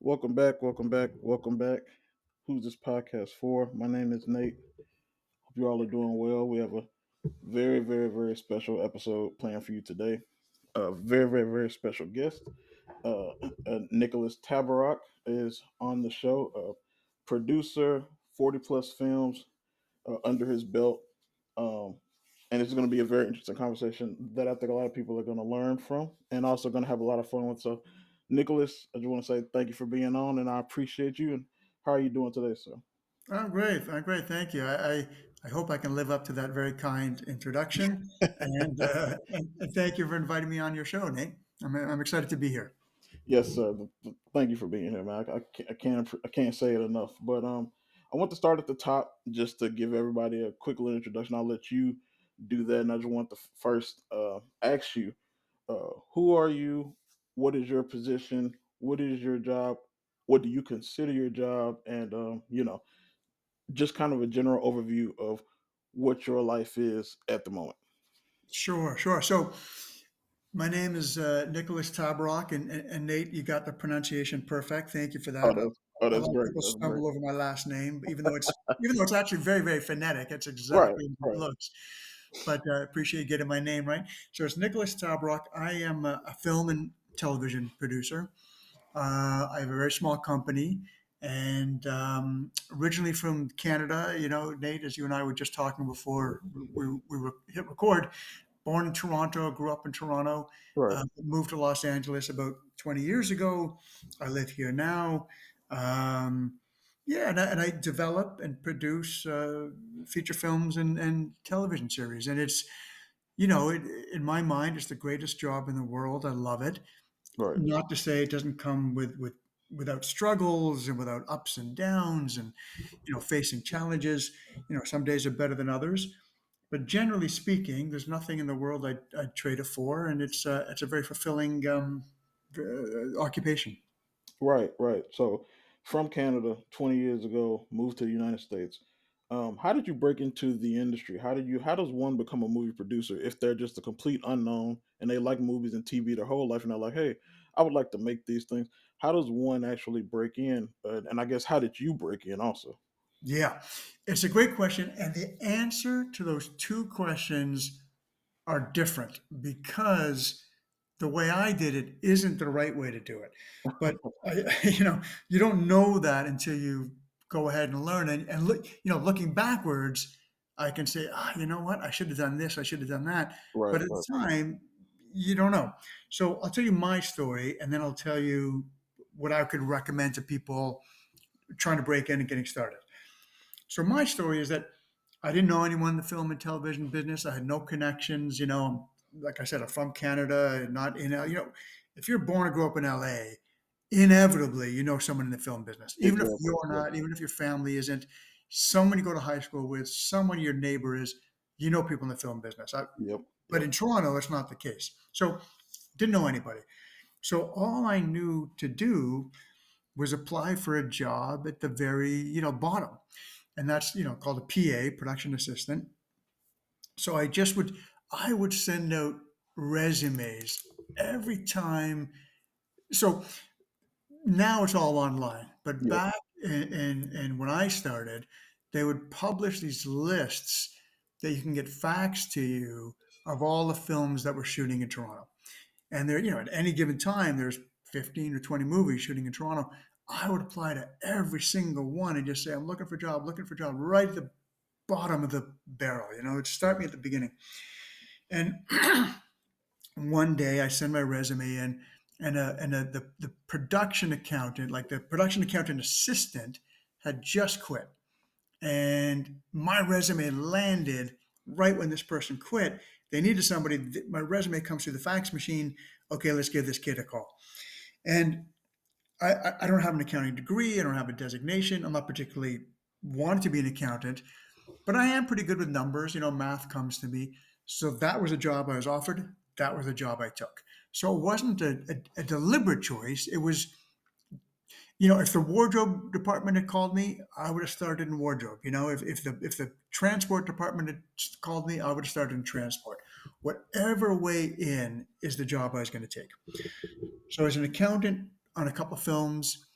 Welcome back, welcome back, welcome back. Who's this podcast for? My name is Nate. Hope you all are doing well. We have a very special episode planned for you today. A very special guest. Nicholas Tabarrok is on the show. Producer, 40 plus films under his belt. Um, and it's going to be a very interesting conversation that I think a lot of people are going to learn from and also going to have a lot of fun with. So, Nicholas, I just want to say thank you for being on, and I appreciate you. And how are you doing today, sir? I'm great. I'm great. Thank you. I hope I can live up to that very kind introduction. And thank you for inviting me on your show, Nate. I'm excited to be here. Yes, sir. Thank you for being here, man. I can't say it enough. But I want to start at the top just to give everybody a quick little introduction. I'll let you do that, and I just want to first ask you, who are you? What is your position? What is your job? What do you consider your job? And just kind of a general overview of what your life is at the moment. Sure, sure. So my name is Nicholas Tabarrok, and Nate, you got the pronunciation perfect. Thank you for Oh, that. A that's lot of great. people That's great. stumble over my last name, even though it's actually very phonetic. It's Right, exactly what it right. looks. But I appreciate you getting my name right. So it's Nicholas Tabarrok. I am a film and television producer. I have a very small company, and originally from Canada. You know, Nate, as you and I were just talking before we were hit record. Born in Toronto, grew up in Toronto, Right. moved to Los Angeles about 20 years ago. I live here now. Yeah, and I develop and produce feature films and television series, and it's in my mind, it's the greatest job in the world. I love it. Right. Not to say it doesn't come without struggles and without ups and downs and facing challenges. Some days are better than others, but generally speaking, there's nothing in the world I'd trade it for, and it's a very fulfilling occupation. Right, right. So, from Canada, 20 years ago, moved to the United States. How did you break into the industry? How does one become a movie producer if they're just a complete unknown and they like movies and TV their whole life and they're like, hey, I would like to make these things. How does one actually break in? And I guess how did you break in also? Yeah, it's a great question, and the answer to those two questions are different because the way I did it isn't the right way to do it. But you don't know that until you go ahead and learn. And look, looking backwards, I can say, you know what, I should have done this, I should have done that. Right, But at right, the time, you don't know. So I'll tell you my story, and then I'll tell you what I could recommend to people trying to break in and getting started. So my story is that I didn't know anyone in the film and television business. I had no connections. Like I said, I'm from Canada, not in if you're born and grew up in LA, inevitably you know someone in the film business. Even if exactly. you're Yeah. not, even if your family isn't, someone you go to high school with, someone your neighbor is, you know people in the film business. Yep, But yep. in Toronto, that's not the case. So didn't know anybody. So all I knew to do was apply for a job at the very bottom, and that's called a PA, production assistant. So I would send out resumes every time. So now it's all online, but Yep. back in when I started, they would publish these lists that you can get faxed to you of all the films that were shooting in Toronto. And there, at any given time, there's 15 or 20 movies shooting in Toronto. I would apply to every single one and just say, I'm looking for a job, right at the bottom of the barrel. It'd start me at the beginning. And one day I send my resume in, and the production accountant, like the production accountant assistant, had just quit. And my resume landed right when this person quit. They needed somebody. My resume comes through the fax machine. Okay, let's give this kid a call. And I don't have an accounting degree. I don't have a designation. I'm not particularly wanted to be an accountant, but I am pretty good with numbers. Math comes to me. So that was a job I was offered. That was a job I took. So it wasn't a deliberate choice. It was, if the wardrobe department had called me, I would have started in wardrobe. If the transport department had called me, I would have started in transport. Whatever way in is the job I was going to take. So as an accountant on a couple of films,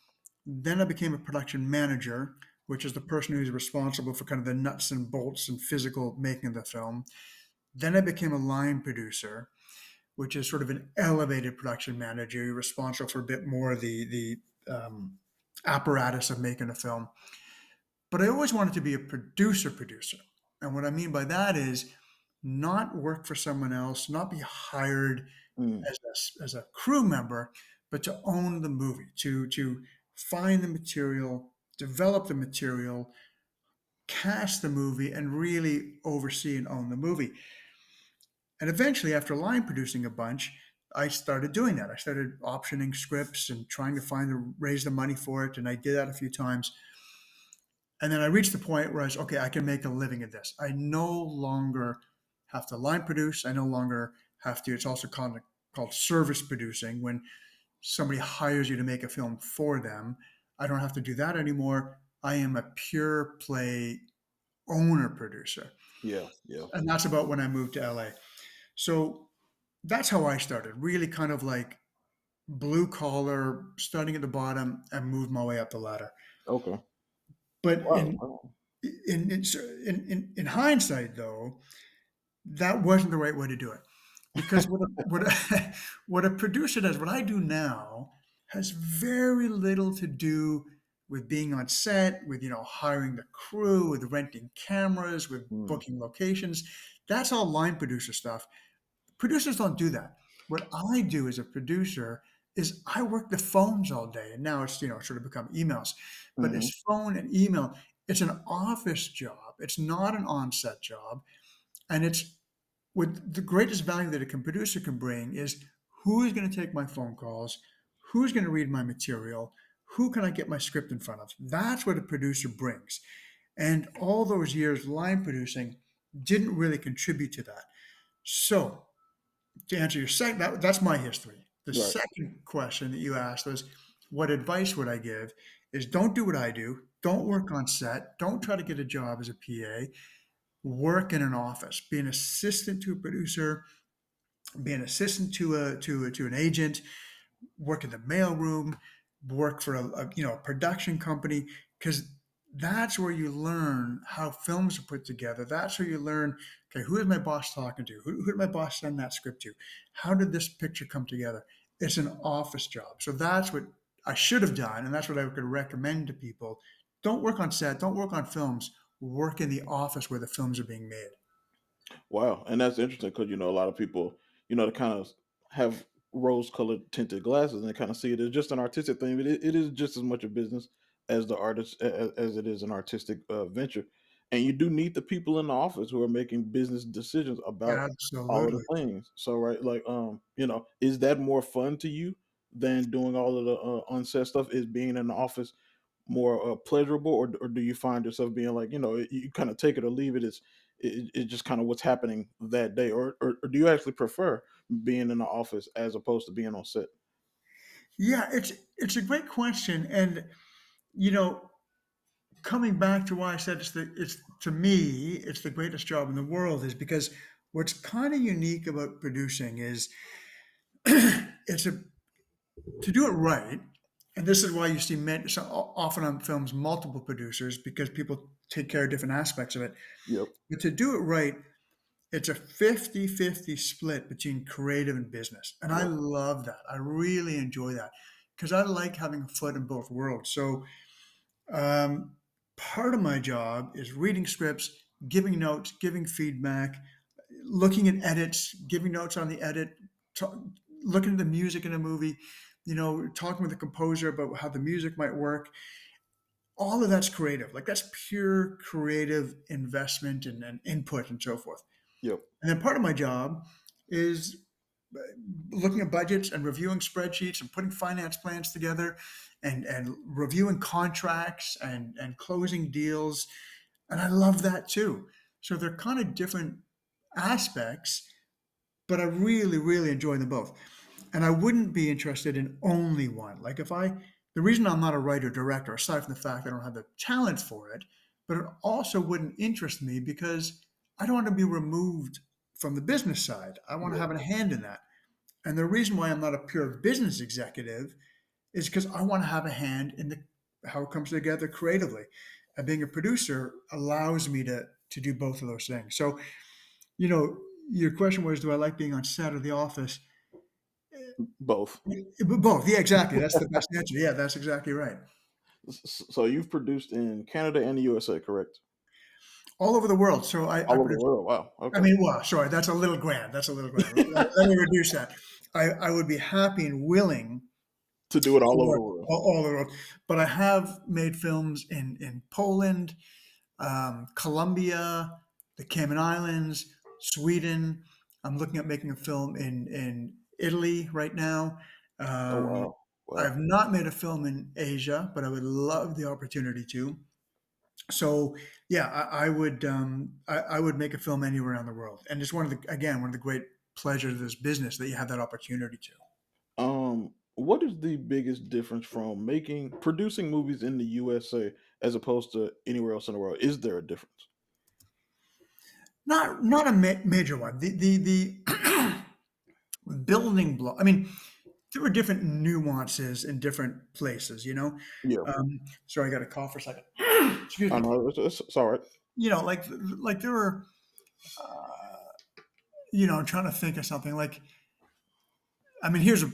Then I became a production manager, which is the person who's responsible for kind of the nuts and bolts and physical making of the film. Then I became a line producer, which is sort of an elevated production manager. You're responsible for a bit more of the apparatus of making a film. But I always wanted to be a producer. And what I mean by that is not work for someone else, not be hired Mm. as a crew member, but to own the movie, to find the material, develop the material, cast the movie, and really oversee and own the movie. And eventually, after line producing a bunch, I started doing that. I started optioning scripts and trying to raise the money for it, and I did that a few times. And then I reached the point where I was, okay, I can make a living at this. I no longer have to line produce. I no longer have to. It's also called service producing when somebody hires you to make a film for them. I don't have to do that anymore. I am a pure play owner producer. Yeah, yeah. And that's about when I moved to LA. So that's how I started, really kind of like blue collar, starting at the bottom and moved my way up the ladder. Okay. But Wow. Wow. in hindsight, though, that wasn't the right way to do it. Because what a producer does, what I do now, has very little to do with being on set, with hiring the crew, with renting cameras, with Mm. booking locations. That's all line producer stuff. Producers don't do that. What I do as a producer is I work the phones all day, and now it's sort of become emails, but Hmm. it's phone and email. It's an office job. It's not an on-set job, and it's what the greatest value that producer can bring is who is going to take my phone calls, who's going to read my material, who can I get my script in front of. That's what a producer brings, and all those years line producing didn't really contribute to that. So to answer your second, that's my history. The Right. second question that you asked was, what advice would I give? Is don't do what I do. Don't work on set. Don't try to get a job as a PA. Work in an office. Be an assistant to a producer. Be an assistant to an agent. Work in the mailroom. Work for a production company, because that's where you learn how films are put together. That's where you learn, okay, who is my boss talking to? Who did my boss send that script to? How did this picture come together? It's an office job. So that's what I should have done. And that's what I could recommend to people. Don't work on set, don't work on films, work in the office where the films are being made. Wow, and that's interesting because a lot of people, they kind of have rose-colored tinted glasses and they kind of see it as just an artistic thing, but it is just as much a business as the artist as it is an artistic venture. And you do need the people in the office who are making business decisions about all of Absolutely. the things. So, right, like, is that more fun to you than doing all of the on-set stuff? Is being in the office more pleasurable, or do you find yourself being like, you kind of take it or leave it? It's just kind of what's happening that day, or do you actually prefer being in the office as opposed to being on set? Yeah, it's a great question. And you know, coming back to why I said it's to me it's the greatest job in the world is because what's kind of unique about producing is it's a to do it right, and this is why you see often on films multiple producers because people take care of different aspects of it. Yep. But to do it right, it's a 50-50 split between creative and business, and I Yep. love that. I really enjoy that because I like having a foot in both worlds. So Um, part of my job is reading scripts, giving notes, giving feedback, looking at edits, giving notes on the edit, looking at the music in a movie, talking with the composer about how the music might work. All of that's creative. Like that's pure creative investment and input and so forth. Yep. And then part of my job is looking at budgets and reviewing spreadsheets and putting finance plans together and reviewing contracts and closing deals. And I love that too. So they're kind of different aspects, but I really, really enjoy them both. And I wouldn't be interested in only one. Like the reason I'm not a writer director, aside from the fact I don't have the talent for it, but it also wouldn't interest me because I don't want to be removed from the business side. I want to Yep. have a hand in that. And the reason why I'm not a pure business executive is because I want to have a hand in the how it comes together creatively. And being a producer allows me to do both of those things. So, you know, your question was, do I like being on set of the office? Both. Both. Yeah, exactly. That's the best answer. Yeah, that's exactly right. So you've produced in Canada and the USA, correct? All over the world. So I All over the produce. world. Wow. I Okay. mean, well, sorry, that's a little grand. That's a little grand. Let me reduce that. I would be happy and willing To do it all over for the world. all over the world, but I have made films in Poland, Colombia, the Cayman Islands, Sweden. I'm looking at making a film in Italy right now. Oh Um, wow. Wow. I've not made a film in Asia, but I would love the opportunity to. So yeah, I would make a film anywhere around the world, and it's one of the again one of the great pleasures of this business that you have that opportunity to. What is the biggest difference from producing movies in the USA as opposed to anywhere else in the world? Is there a difference? Not a major one. The building block. I mean, there were different nuances in different places. Yeah. Sorry, I got a cough for a second. Excuse I me. know it's all right. Like there were. I'm trying to think of something like. I mean, here's a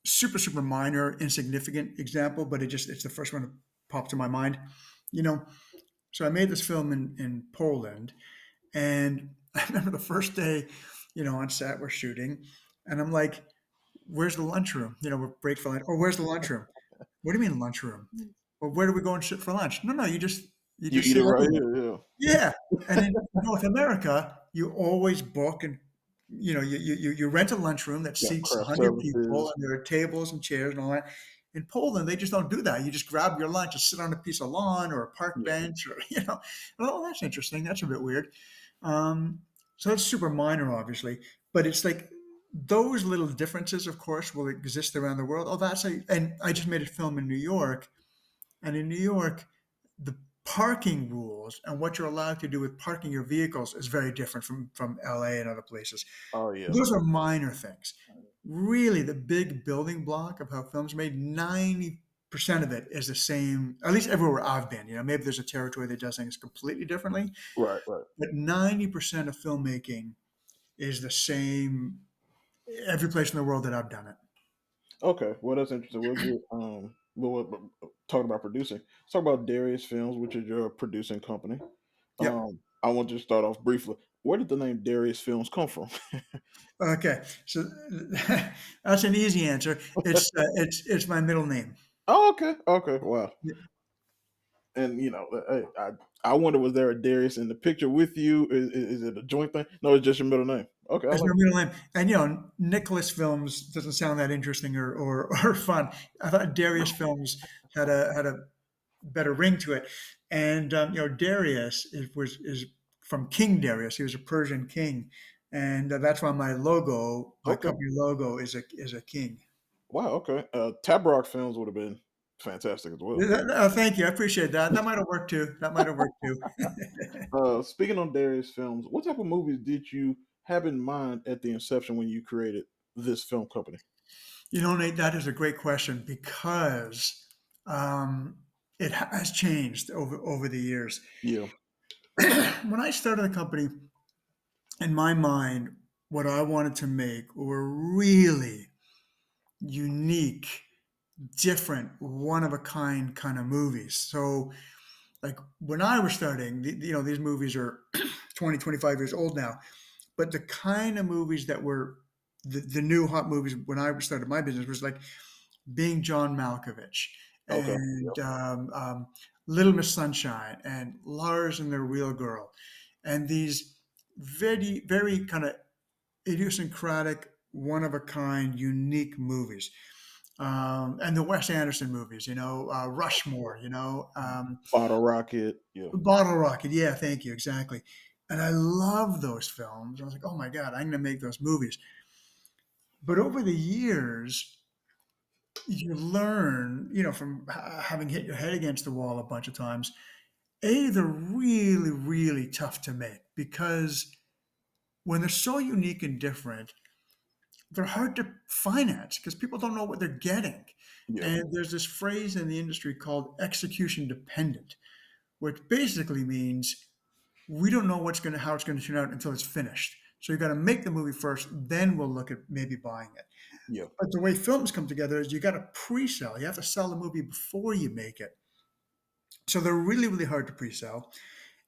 super minor, insignificant example, but it's the first one that popped to my mind. You know, so I made this film in Poland, and I remember the first day, on set we're shooting, and I'm like, "Where's the lunchroom?" We're break for lunch. Or where's the lunchroom? What do you mean lunchroom? Well, where do we go and sit for lunch? No, you You just eat it sit right anywhere. here, yeah. Yeah, and in North America, you always book and you rent a lunchroom that Yeah, seats craft 100 people, services. and there are tables and chairs and all that. In Poland, they just don't do that. You just grab your lunch and sit on a piece of lawn or a park Yeah. bench, or oh, that's interesting. That's a bit weird. So that's super minor, obviously, but it's like those little differences, of course, will exist around the world. Oh, and I just made a film in New York, and in New York, the parking rules and what you're allowed to do with parking your vehicles is very different from LA and other places. Oh yeah. Those are minor things. Really, the big building block of how films are made, 90% of it is the same, at least everywhere I've been. Maybe there's a territory that does things completely differently, Right, right. but 90% of filmmaking is the same every place in the world that I've done it. Okay. Well that's interesting. We'll get talking about producing. Let's talk about Darius Films, which is your producing company. Yep. I want to start off briefly. Where did the name Darius Films come from? Okay. So that's an easy answer. It's my middle name. Oh, okay. Okay. Wow. And I wonder, was there a Darius in the picture with you? Is it a joint thing? No, it's just your middle name. Okay, I It's like my middle name. And Nicholas Films doesn't sound that interesting or fun. I thought Darius Films had a better ring to it. And Darius is from King Darius. He was a Persian king, and that's why my okay. company logo is a king. Wow. Okay. Tabarrok Films would have been fantastic as well. Thank you. I appreciate that. That might have worked too. That might have worked too. Speaking on Darius Films, what type of movies did you have in mind at the inception when you created this film company? Nate, that is a great question because um, it has changed over the years. Yeah. When I started the company, in my mind, what I wanted to make were really unique, different, one of a kind of movies. So, like when I was starting, these movies are 20, 25 years old now, but the kind of movies that were the new hot movies when I started my business was like being John Malkovich Okay. and Yep. Little Miss Sunshine and Lars and the Real Girl, and these very, very kind of idiosyncratic, one of a kind, unique movies. And the Wes Anderson movies, Rushmore, Bottle Rocket. Yeah. Bottle Rocket. Yeah, thank you. Exactly. And I love those films. I was like, oh my God, I'm going to make those movies. But over the years, you learn, from having hit your head against the wall a bunch of times, they're really, really tough to make because when they're so unique and different, they're hard to finance because people don't know what they're getting. Yeah. And there's this phrase in the industry called execution dependent, which basically means we don't know how it's going to turn out until it's finished. So you got to make the movie first, then we'll look at maybe buying it. Yeah. But the way films come together is you got to pre-sell. You have to sell the movie before you make it. So they're really, really hard to pre-sell.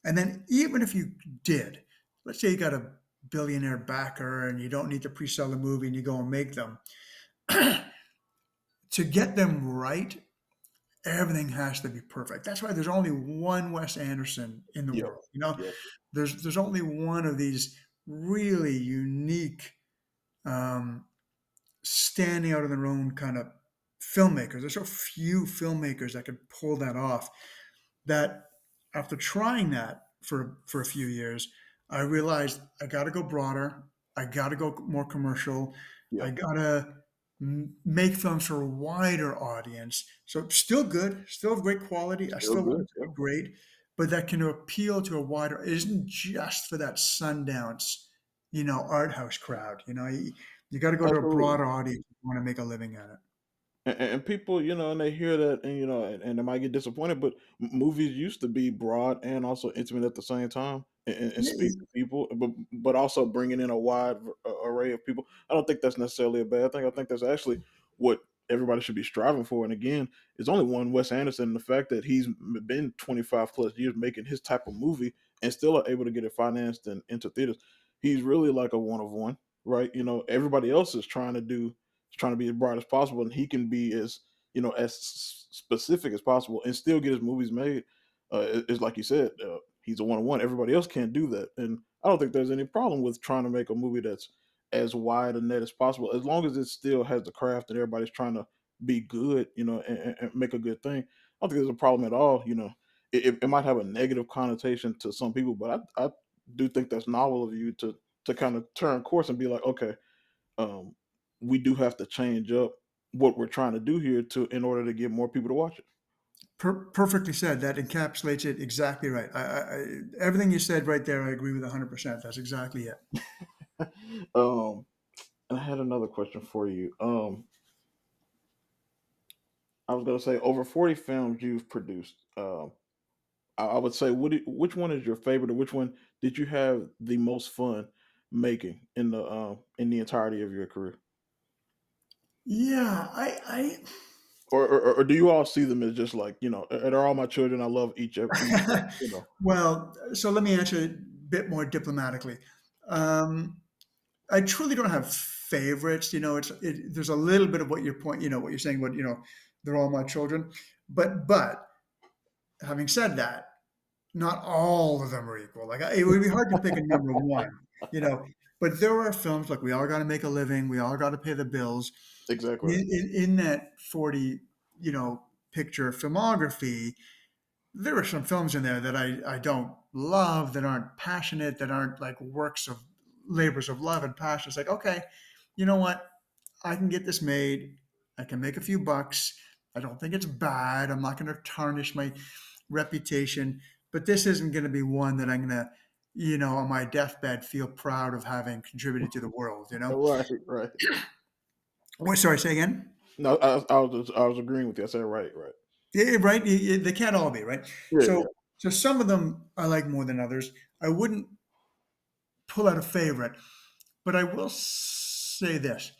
And then even if you did, let's say you got a billionaire backer and you don't need to pre-sell the movie and you go and make them, to get them right, everything has to be perfect. That's why there's only one Wes Anderson in the Yeah. world. You know, Yeah. there's only one of these really unique, um, standing out on their own kind of filmmakers. There's so few filmmakers that could pull that off. That after trying that for a few years, I realized I got to go broader. I got to go more commercial. Yeah. I got to make films for a wider audience. So still good, still of great quality. I Still still want good. it to Yeah. be great, but that can appeal to a wider. It isn't just for that Sundance, art house crowd. You got to go to a Absolutely. broader audience if you want to make a living at it. And people, and they hear that, and and they might get disappointed. But movies used to be broad and also intimate at the same time, and Yeah, speak to people, but also bringing in a wide array of people. I don't think that's necessarily a bad thing. I think that's actually what everybody should be striving for. And again, it's only one Wes Anderson. And the fact that he's been 25 plus years making his type of movie and still are able to get it financed and into theaters, he's really like a one of one, right? Everybody else is trying to be as broad as possible, and he can be as as specific as possible and still get his movies made. It's like you said, he's a one on one. Everybody else can't do that, and I don't think there's any problem with trying to make a movie that's as wide a net as possible, as long as it still has the craft and everybody's trying to be good, and make a good thing. I don't think there's a problem at all. It might have a negative connotation to some people, but I do think that's novel of you to kind of turn course and be like, okay, um, we do have to change up what we're trying to do here to in order to get more people to watch perfectly said. That encapsulates it exactly right. Everything you said right there, I agree with 100%. That's exactly it. it. And I had another question for you. I was gonna say over 40 films you've produced. I would say which one is your favorite, or which one did you have the most fun making in the entirety of your career? Yeah, I Or do you all see them as just like, they're all my children. I love each of them, well, so let me answer it a bit more diplomatically. Um, I truly don't have favorites. There's a little bit of what your point, what you're saying about, they're all my children. But having said that, not all of them are equal. Like it would be hard to pick a number one, you know. But there are films like we all got to make a living, we all got to pay the bills. Exactly right. In that 40, picture filmography, there are some films in there that I don't love, that aren't passionate, that aren't like works of labors of love and passion. It's like, okay, you know what? I can get this made. I can make a few bucks. I don't think it's bad. I'm not going to tarnish my reputation, but this isn't going to be one that I'm going to, on my deathbed, feel proud of having contributed to the world. Right, right. Wait, sorry, say again. No, I was agreeing with you. I said right, right. Yeah, right. They can't all be right. Yeah, yeah. So some of them I like more than others. I wouldn't pull out a favorite, but I will say this: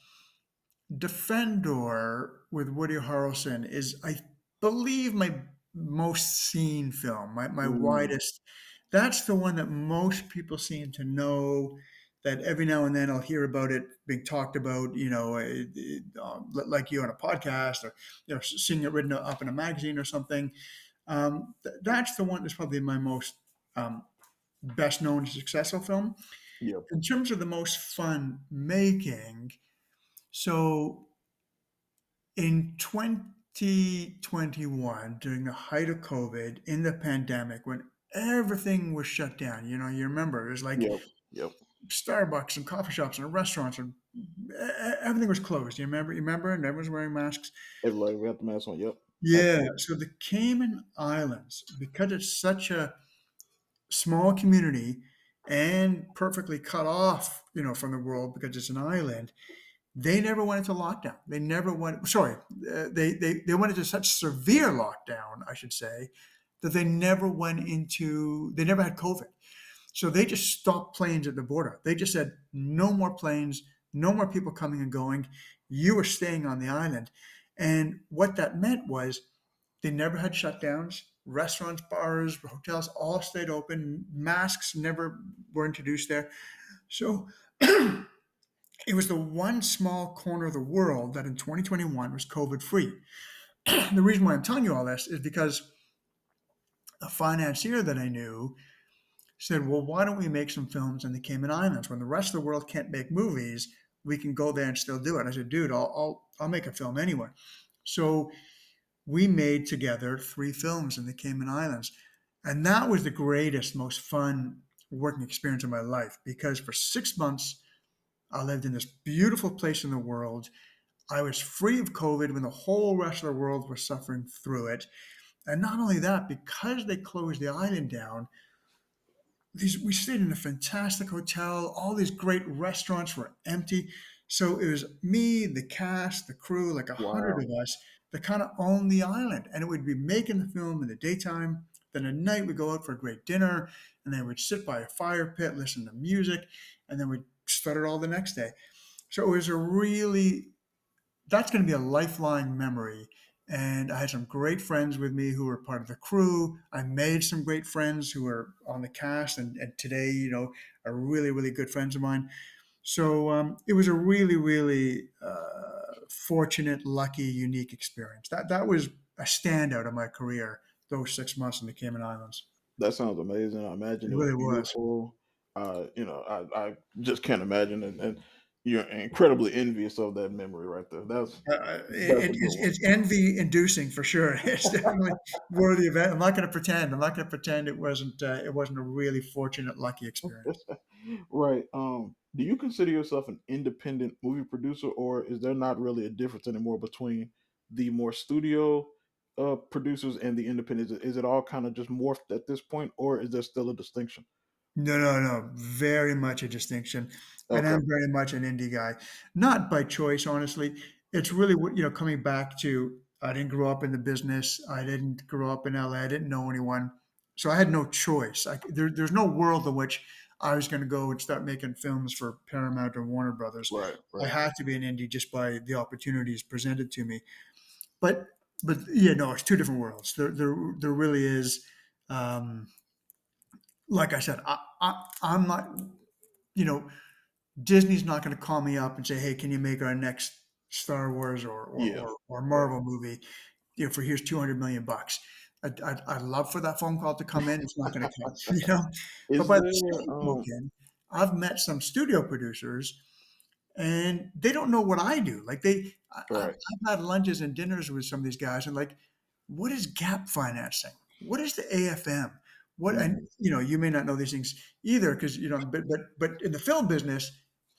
Defendor with Woody Harrelson is, I believe, my most seen film, my Mm, widest. That's the one that most people seem to know. That every now and then I'll hear about it being talked about, like you on a podcast, or seeing it written up in a magazine or something. That's the one that's probably my most best known successful film. yeah. In terms of the most fun making, so in 2021, during the height of COVID, in the pandemic, when everything was shut down, you remember it was like Yep. Yep. Starbucks and coffee shops and restaurants, and everything was closed. You remember, and everyone's wearing masks. Everybody we got the mask on. Yep. Yeah. Absolutely. So the Cayman Islands, because it's such a small community and perfectly cut off, from the world because it's an island, They never went into lockdown. They never went. Sorry, they went into such severe lockdown, I should say, that they never went into. They never had COVID. So they just stopped planes at the border. They just said no more planes, no more people coming and going. You are staying on the island, and what that meant was they never had shutdowns. Restaurants, bars, hotels all stayed open. Masks never were introduced there. So it was the one small corner of the world that in 2021 was COVID free. The reason why I'm telling you all this is because a financier that I knew said, "Well, why don't we make some films in the Cayman Islands? When the rest of the world can't make movies, we can go there and still do it." I said, "Dude, I'll make a film anyway." So we made together 3 films in the Cayman Islands. And that was the greatest, most fun working experience of my life because for 6 months, I lived in this beautiful place in the world. I was free of COVID when the whole rest of the world was suffering through it. And not only that, because they closed the island down, we stayed in a fantastic hotel. All these great restaurants were empty. So it was me, the cast, the crew, like 100 Wow. of us that kind of owned the island. And it would be making the film in the daytime. Then at night we'd go out for a great dinner and then we'd sit by a fire pit, listen to music, and then we'd start it all the next day. So it was a really that's going to be a lifelong memory. And I had some great friends with me who were part of the crew. I made some great friends who are on the cast, and today, are really, really good friends of mine. So it was a really, really fortunate, lucky, unique experience. That was a standout of my career. Those 6 months in the Cayman Islands, That sounds amazing. I it imagine it was really was. beautiful. I just can't imagine, and you're incredibly envious of that memory right there. That's a good It's envy inducing for sure. It's definitely worthy of it. I'm not going to pretend. I'm not going to pretend it wasn't a really fortunate, lucky one. experience. Right. Do you consider yourself an independent movie producer, or is there not really a difference anymore between the more studio producers and the independents? Is it all kind of just morphed at this point, or is there still a distinction? No, no, no. Very much a distinction. And Okay. I'm very much an indie guy. Not by choice, honestly. It's really what, coming back to I didn't grow up in the business. I didn't grow up in LA. I didn't know anyone. So I had no choice. There's no world in which I was going to go and start making films for Paramount or Warner Brothers. Right. I Right. had to be an indie just by the opportunities presented to me. But yeah, no, it's two different worlds. There really is. Um, like I said, I'm not. You know, Disney's not going to call me up and say, "Hey, can you make our next Star Wars Yeah. or Right. Marvel movie? For here's 200 million bucks." I'd love for that phone call to come in. It's not going to come, But Is by the there? same token, I've met some studio producers and they don't know what I do. Like Right. I've had lunches and dinners with some of these guys, and like, what is gap financing? What is the AFM? What and Mhm. you may not know these things either because but in the film business,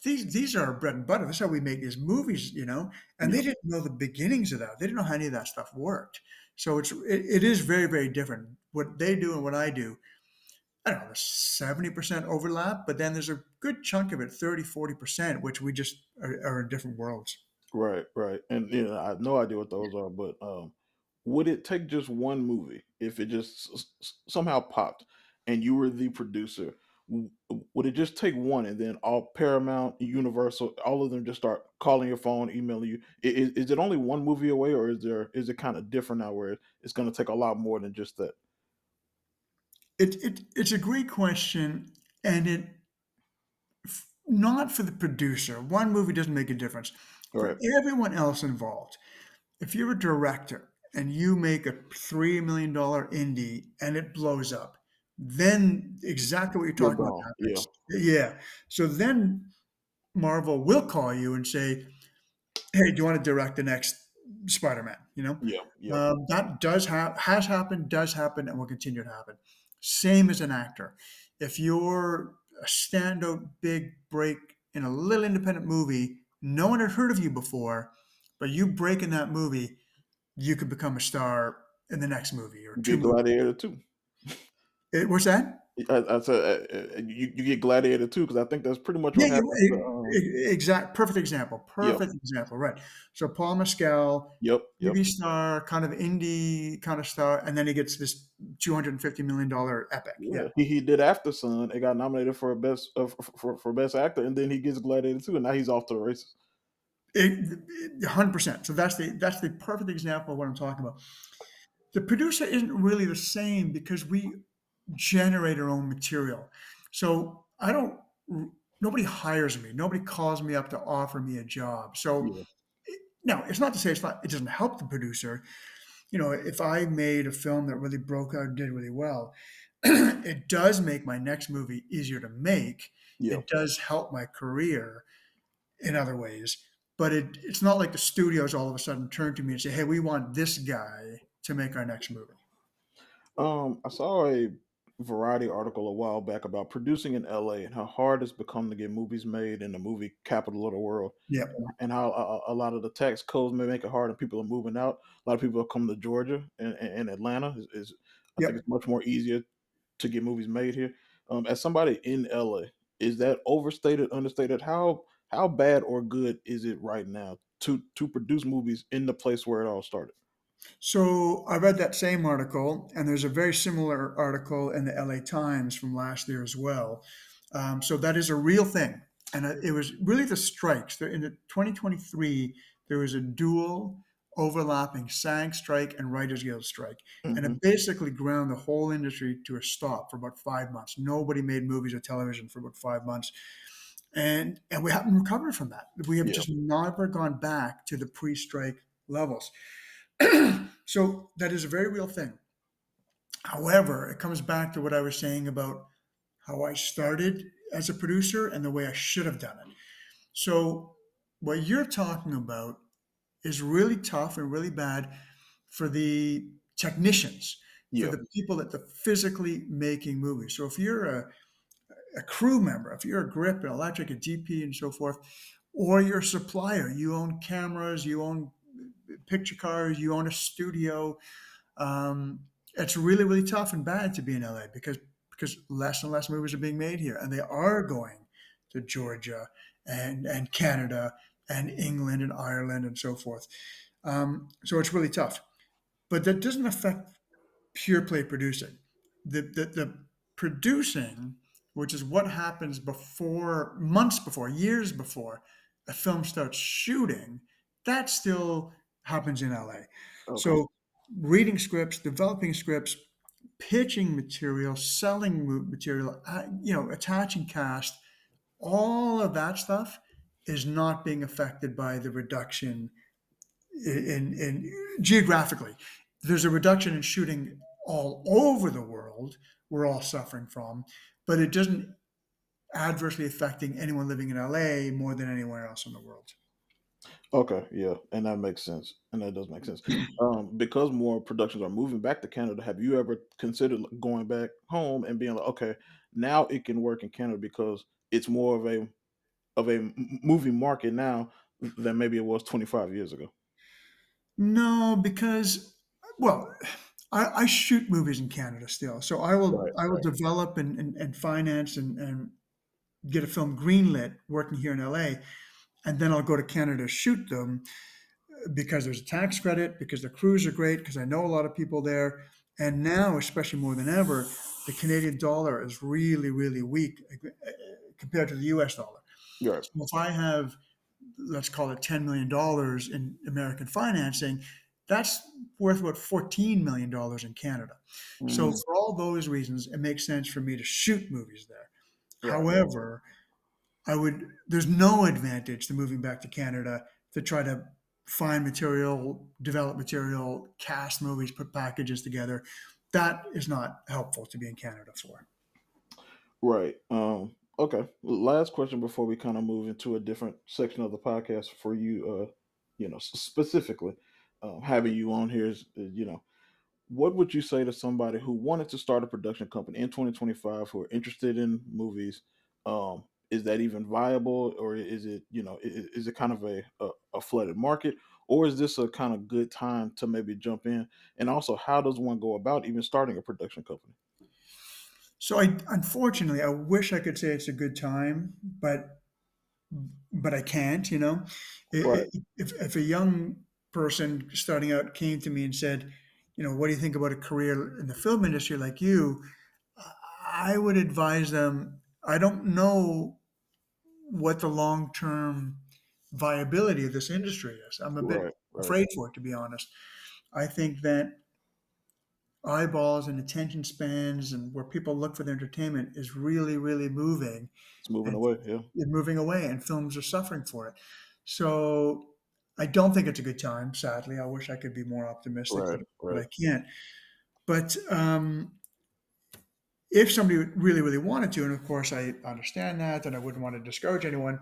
these are our bread and butter. This is how we make these movies, and they Yeah. didn't know the beginnings of that. They didn't know how any of that stuff worked. So it is very, very different. What they do and what I do, I don't know, there's 70% overlap, but then there's a good chunk of it, 30, 40%, which we just are in different worlds. Right, right. And I have no idea what those are, but would it take just one movie if it just somehow popped and you were the producer? Would it just take one and then all Paramount, Universal, all of them just start calling your phone, emailing you? Is it only one movie away, or is it kind of different now where it's going to take a lot more than just that? It's a great question, and not for the producer. One movie doesn't make a difference. For Right, everyone else involved, if you're a director and you make a $3 million indie and it blows up, then exactly what you're you're talking about gone. Yeah, happens. Yeah. So then Marvel will call you and say, "Hey, do you want to direct the next Spider-Man?" yeah, yep. That has happened, does happen, and will continue to happen. Same as an actor. If you're a standout big break in a little independent movie, no one had heard of you before, but you break in that movie, you could become a star in the next movie or Be two a movies. gladiator too. What's that? I said you get Gladiator too because I think that's pretty much Yeah, what happened to. exact perfect example, Yep, perfect example, right. So Paul Mescal, yep, TV star, kind of indie kind of star, and then he gets this $250 million epic. Yeah, yeah. He did After Sun. It got nominated for best for best actor, and then he gets Gladiator too, and now he's off to the races. 100%. So that's the perfect example of what I'm talking about. The producer isn't really the same because we generate our own material. So I don't. Nobody hires me. Nobody calls me up to offer me a job. So Yeah, now it's not to say it doesn't help the producer. If I made a film that really broke out and did really well, it does make my next movie easier to make. yeah. It does help my career in other ways, but it's not like the studios all of a sudden turn to me and say, "Hey, we want this guy to make our next movie." I saw a Variety article a while back about producing in LA and how hard it's become to get movies made in the movie capital of the world, Yep, and how a lot of the tax codes may make it hard and people are moving out. A lot of people are coming to Georgia and Atlanta is I think yep. it's much more easier to get movies made here. As somebody in LA, is that overstated, understated? How bad or good is it right now to produce movies in the place where it all started? So I read that same article, and there's a very similar article in the LA Times from last year as well. So that is a real thing. And it was really the strikes. In the 2023, there was a dual overlapping SAG strike and Writers Guild strike. And Hmm. it basically ground the whole industry to a stop for about 5 months. Nobody made movies or television for about 5 months. And we haven't recovered from that. We have Yeah. just never gone back to the pre-strike levels. So that is a very real thing. However, it comes back to what I was saying about how I started as a producer and the way I should have done it. So, what you're talking about is really tough and really bad for the technicians, for Yeah. the people that are physically making movies. So, if you're a crew member, if you're a grip, an electric, a DP, and so forth, or you're a supplier, you own cameras, you own picture cars, you own a studio, it's really really tough and bad to be in LA because less and less movies are being made here, and they are going to Georgia and Canada and England and Ireland and so forth. So it's really tough, but that doesn't affect pure play producing. The producing, which is what happens before, months before, years before a film starts shooting, that still happens in LA. Okay. So reading scripts, developing scripts, pitching material, selling material, attaching cast, all of that stuff is not being affected by the reduction in geographically. There's a reduction in shooting all over the world. We're all suffering from, but it doesn't adversely affecting anyone living in LA more than anywhere else in the world. Okay, yeah, and that makes sense, and that does make sense. Because more productions are moving back to Canada, have you ever considered going back home and being like, okay, now it can work in Canada because it's more of a movie market now than maybe it was 25 years ago? No, because well, I shoot movies in Canada still, so I will Right, I will right. develop and finance and get a film greenlit working here in LA, and then I'll go to Canada to shoot them because there's a tax credit, because the crews are great, because I know a lot of people there. And now, especially more than ever, the Canadian dollar is really, really weak compared to the US dollar. Right. So if I have, let's call it $10 million in American financing, that's worth about $14 million in Canada. So Mm, for all those reasons, it makes sense for me to shoot movies there. right. However, there's no advantage to moving back to Canada to try to find material, develop material, cast movies, put packages together. That is not helpful to be in Canada for. Right. Okay. Last question before we kind of move into a different section of the podcast for you. Specifically, having you on here is. What would you say to somebody who wanted to start a production company in 2025 who are interested in movies? Is that even viable, or is it is it kind of a flooded market, or is this a kind of good time to maybe jump in? And also, how does one go about even starting a production company? So I unfortunately I wish I could say it's a good time, but I can't. Right, If a young person starting out came to me and said, what do you think about a career in the film industry like you? I would advise them. I don't know what the long term viability of this industry is. I'm a bit right, right, afraid for it, to be honest. I think that eyeballs and attention spans and where people look for their entertainment is really, really moving it's moving and away. Yeah, moving away, and films are suffering for it. So I don't think it's a good time, sadly. I wish I could be more optimistic, right, but right, I can't. But if somebody really, really wanted to, and of course I understand that, and I wouldn't want to discourage anyone,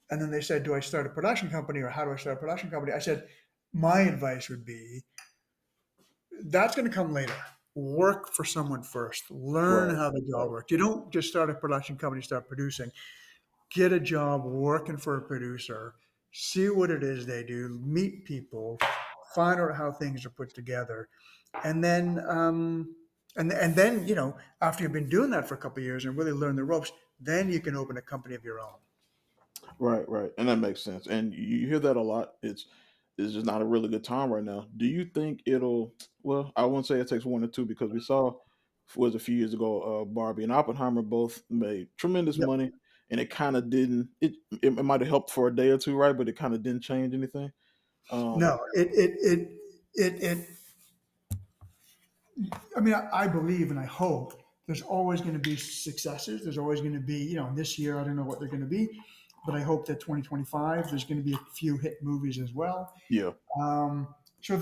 and then they said, do I start a production company or how do I start a production company? I said, my advice would be that's going to come later. Work for someone first. Learn right, how the job right, works. You don't just start a production company, start producing. Get a job working for a producer. See what it is they do. Meet people. Find out how things are put together, and then after you've been doing that for a couple of years and really learn the ropes, then you can open a company of your own. right, right, and that makes sense. And you hear that a lot. It's just not a really good time right now. Do you think it'll? Well, I won't say it takes one or two because we saw was a few years ago. Barbie and Oppenheimer both made tremendous Yep. money, and it kind of didn't. It might have helped for a day or two, right? But it kind of didn't change anything. Um, No, it I mean, I believe and I hope there's always going to be successes. There's always going to be, this year, I don't know what they're going to be, but I hope that 2025, there's going to be a few hit movies as well. yeah, So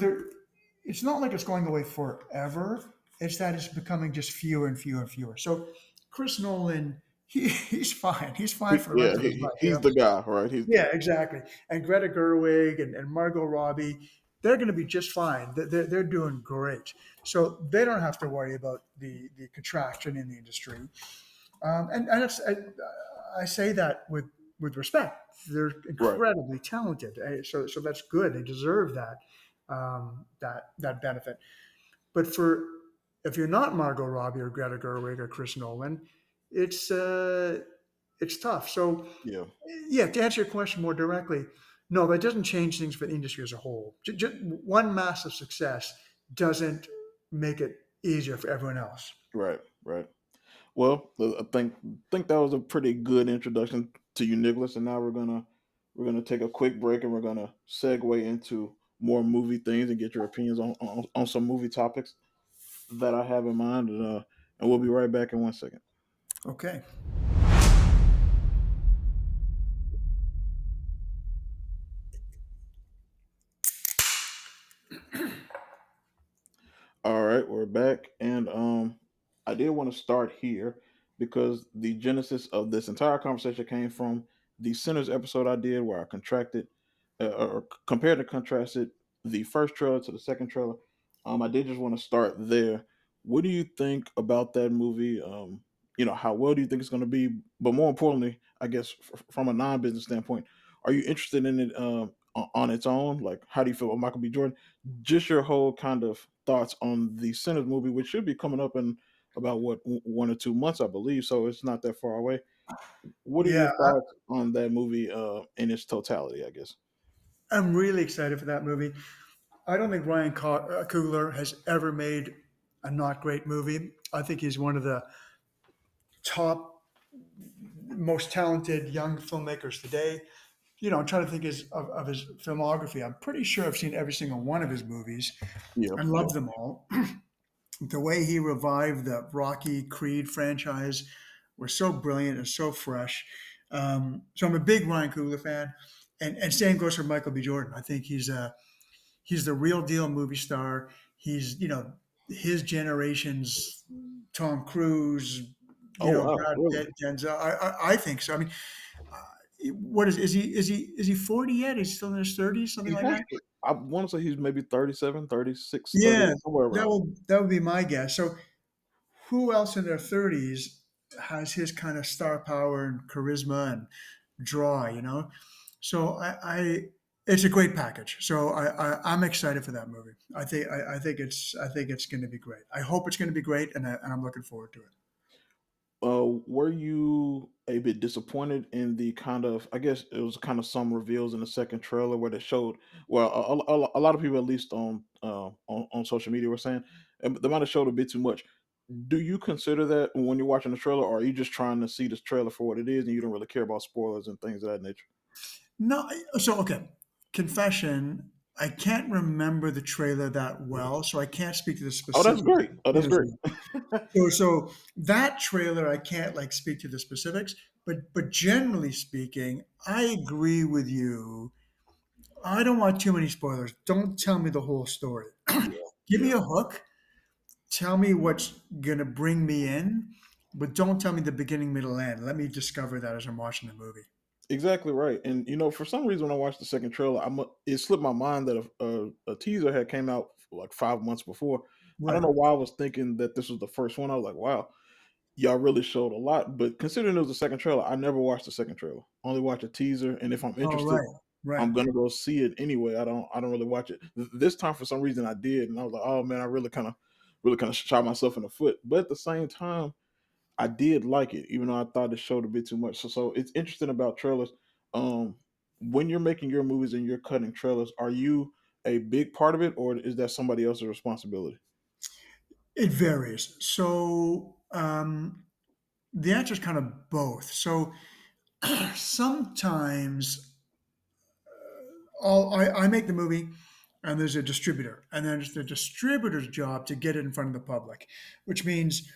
it's not like it's going away forever. It's that it's becoming just fewer and fewer and fewer. So Chris Nolan, he's fine. He's fine for the rest of his life. he's the guy, right? He's Yeah, exactly. And Greta Gerwig and Margot Robbie, they're going to be just fine. They're doing great. So they don't have to worry about the contraction in the industry. And I say that with respect. They're right. incredibly talented. So that's good. They deserve that benefit. But if you're not Margot Robbie or Greta Gerwig or Chris Nolan, it's uh, it's tough. So Yeah, yeah, to answer your question more directly, no, that doesn't change things for the industry as a whole. One massive success doesn't make it easier for everyone else. right, right. Well, I think that was a pretty good introduction to you, Nicholas. And now we're gonna take a quick break and we're gonna segue into more movie things and get your opinions on some movie topics that I have in mind. And we'll be right back in 1 second. Okay. All right, we're back, and I did want to start here because the genesis of this entire conversation came from the Sinners episode I did where I contracted or compared and contrasted the first trailer to the second trailer. I did just want to start there. What do you think about that movie? How well do you think it's going to be? But more importantly, I guess from a non-business standpoint, are you interested in it on its own? Like, how do you feel about Michael B. Jordan? Just your whole kind of thoughts on the Sinners movie, which should be coming up in about 1 or 2 months, I believe. So it's not that far away. What are your Yeah, thoughts on that movie in its totality? I guess. I'm really excited for that movie. I don't think Ryan Coogler has ever made a not great movie. I think he's one of the top, most talented young filmmakers today. I'm trying to think of his filmography. I'm pretty sure I've seen every single one of his movies Yeah, and yeah, love them all. The way he revived the Rocky Creed franchise was so brilliant and so fresh. So I'm a big Ryan Coogler fan, and same goes for Michael B. Jordan. I think he's the real deal movie star. He's his generation's Tom Cruise, Oh wow, Brad really? Pitt, Denzel. I think so. I mean, what is he 40 yet? He's still in his 30s, something He's like that. actually. I want to say he's maybe 37, 36, 30, Yeah, somewhere around. that would be my guess. So who else in their 30s has his kind of star power and charisma and draw? So it's a great package. So I'm excited for that movie. I think it's going to be great. I hope it's going to be great, and I'm looking forward to it. Were you a bit disappointed in the kind of? I guess it was kind of some reveals in the second trailer where they showed. Well, a lot of people, at least on social media, were saying they might have showed a bit too much. Do you consider that when you're watching the trailer, or are you just trying to see this trailer for what it is, and you don't really care about spoilers and things of that nature? No, so okay. Confession, I can't remember the trailer that well, so I can't speak to the Oh, that's specifics. great. Oh, that's great. So that trailer, I can't like speak to the specifics, but generally speaking, I agree with you. I don't want too many spoilers. Don't tell me the whole story. Yeah, Give me yeah. a hook. Tell me what's gonna bring me in, but don't tell me the beginning, middle, end. Let me discover that as I'm watching the movie. Exactly right. And for some reason, when I watched the second trailer, it slipped my mind that a teaser had came out like 5 months before. I don't Right. know why I was thinking that this was the first one. I was like, wow, y'all really showed a lot. But considering it was the second trailer, I never watched the second trailer. Only watch a teaser, and if I'm Oh, interested, right. Right. I'm gonna go see it anyway. I don't really watch it. This time, for some reason, I did, and I was like, oh man, I really kind of shot myself in the foot. But at the same time, I did like it, even though I thought it showed a bit too much. So it's interesting about trailers. Um, when you're making your movies and you're cutting trailers, are you a big part of it, or is that somebody else's responsibility? It varies. So the answer is kind of both. So sometimes I make the movie and there's a distributor, and then it's the distributor's job to get it in front of the public, which means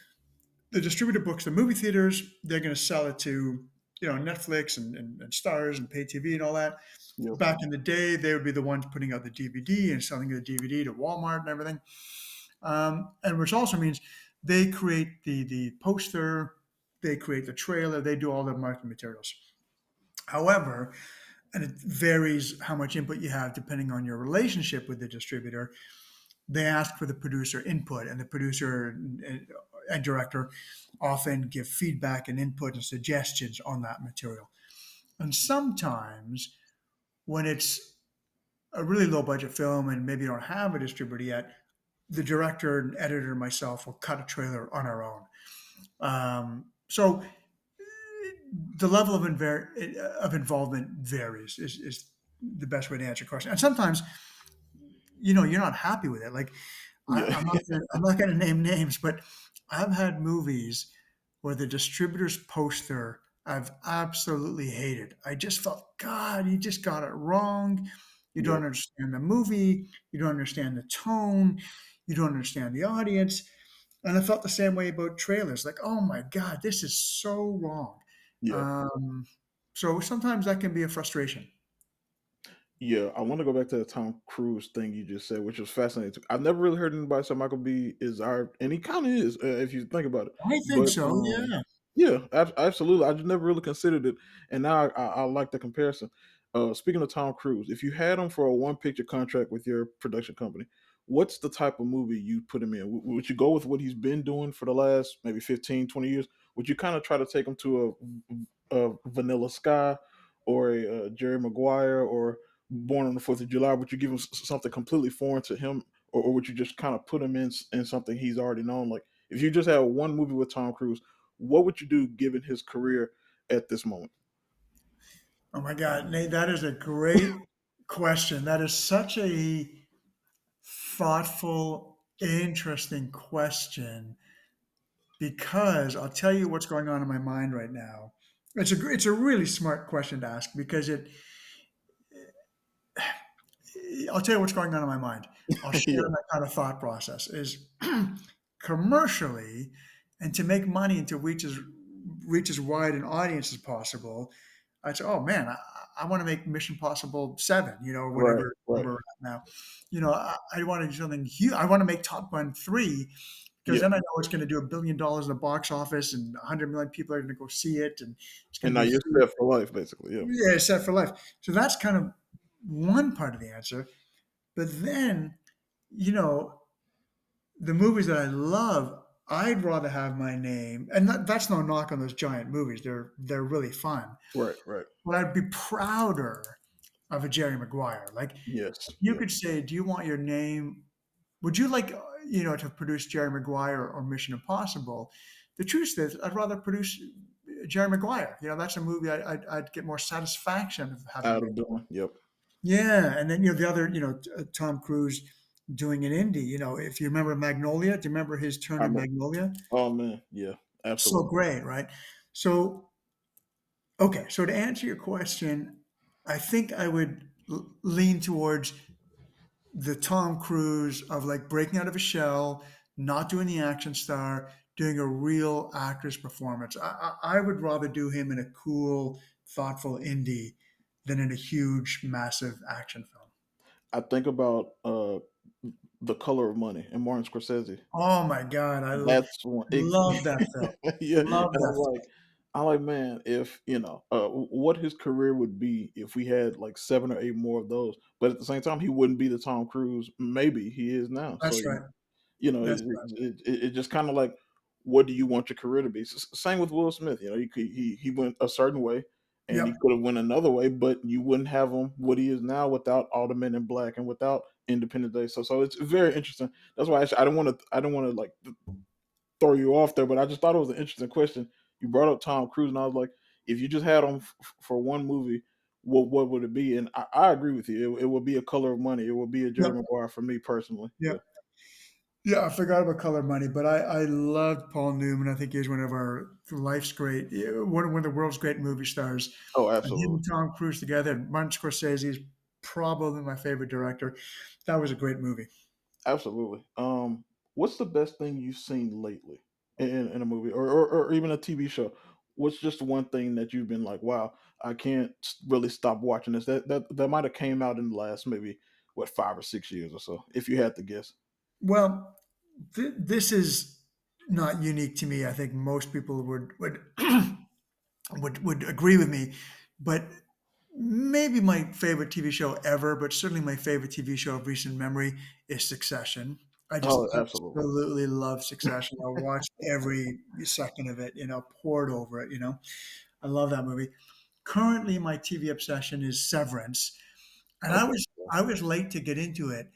the distributor books the movie theaters. They're going to sell it to Netflix and Stars and pay TV and all that. Yeah, Back in the day, they would be the ones putting out the DVD and selling the DVD to Walmart and everything. And which also means they create the poster, they create the trailer, they do all the marketing materials. However, and it varies how much input you have depending on your relationship with the distributor. They ask for the producer input, and the producer and director often give feedback and input and suggestions on that material. And sometimes, when it's a really low budget film and maybe you don't have a distributor yet, the director and editor and myself will cut a trailer on our own. So the level of involvement varies is the best way to answer your question. And sometimes you're not happy with it. Like yeah, I'm not gonna name names, but I've had movies where the distributor's poster I've absolutely hated. I just felt, God, you just got it wrong. You yeah, don't understand the movie. You don't understand the tone. You don't understand the audience. And I felt the same way about trailers. Like, oh my God, this is so wrong. yeah. Um, so sometimes that can be a frustration. Yeah, I want to go back to the Tom Cruise thing you just said, which was fascinating. I've never really heard anybody say Michael B is our, and he kind of is, if you think about it. I think But so. Yeah. yeah, absolutely. I just never really considered it, and now I like the comparison. Speaking of Tom Cruise, if you had him for a one picture contract with your production company, what's the type of movie you put him in? Would you go with what he's been doing for the last maybe 15, 20 years? Would you kind of try to take him to a Vanilla Sky or a Jerry Maguire or Born on the Fourth of July? Would you give him something completely foreign to him, or would you just kind of put him in something he's already known? Like if you just had one movie with Tom Cruise, what would you do given his career at this moment? Oh my God, Nate, that is a great question. That is such a thoughtful, interesting question because I'll tell you what's going on in my mind right now. It's a really smart question to ask because I'll tell you what's going on in my mind. I'll share Yeah, that kind of thought process is commercially and to make money and to reach as wide an audience as possible. I'd say, oh man, I want to make Mission Possible 7, or right, whatever right. number we're at now. I want to do something huge. I want to make Top Gun 3 because Yeah, then I know it's going to do $1 billion in the box office and 100 million people are going to go see it. And it's going and to now be you're huge. set for life, basically. Yeah, Yeah, set for life. So that's kind of one part of the answer. But then, you know, the movies that I love, I'd rather have my name, and that's no knock on those giant movies. They're really fun. right, right. But I'd be prouder of a Jerry Maguire. Like Yes, you yeah. could say, do you want your name? Would you like to produce Jerry Maguire or Mission Impossible? the truth is, I'd rather produce Jerry Maguire. That's a movie I'd get more satisfaction of having Out made. of doing. Yep. Yeah, and then the other, Tom Cruise doing an indie. If you remember Magnolia, do you remember his turn I in remember. Magnolia? Oh man, yeah, So absolutely. great, right? So okay, so to answer your question, I think I would lean towards the Tom Cruise of like breaking out of a shell, not doing the action star, doing a real actor's performance. I would rather do him in a cool, thoughtful indie than in a huge, massive action film. I think about the Color of Money and Martin Scorsese. Oh my God, That's one. love that film. Yeah, and Love that film. I'm like, man, if what his career would be if we had like 7 or 8 more of those. But at the same time, he wouldn't be the Tom Cruise maybe he is now. So That's right. it, That's right. it just kind of like, what do you want your career to be? Same with Will Smith. He went a certain way, and he Yep. could have went another way, but you wouldn't have him what he is now without All the Men in Black and without Independence Day. So it's very interesting. That's why I don't want to like throw you off there, but I just thought it was an interesting question. You brought up Tom Cruise, and I was like, if you just had him for one movie, what would it be? And I agree with you. It would be a Color of Money. It would be a Jerry Yep. Maguire for me personally. Yeah. Yep. Yeah, I forgot about Color Money, but I loved Paul Newman. I think he's one of our life's great, one of the world's great movie stars. Oh, And him absolutely. and Tom Cruise together, and Martin Scorsese is probably my favorite director. That was a great movie. Absolutely. What's the best thing you've seen lately in a movie or even a TV show? What's just one thing that you've been like, wow, I can't really stop watching this? That might have came out in the last maybe 5 or 6 years or so, if you had to guess. Well, this is not unique to me. I think most people would would agree with me, but maybe my favorite TV show ever, but certainly my favorite TV show of recent memory is Succession. I just Oh, absolutely. absolutely love Succession. I watched every second of it, poured over it. I love that movie. Currently, my TV obsession is Severance, and I Okay. was I was late to get into it.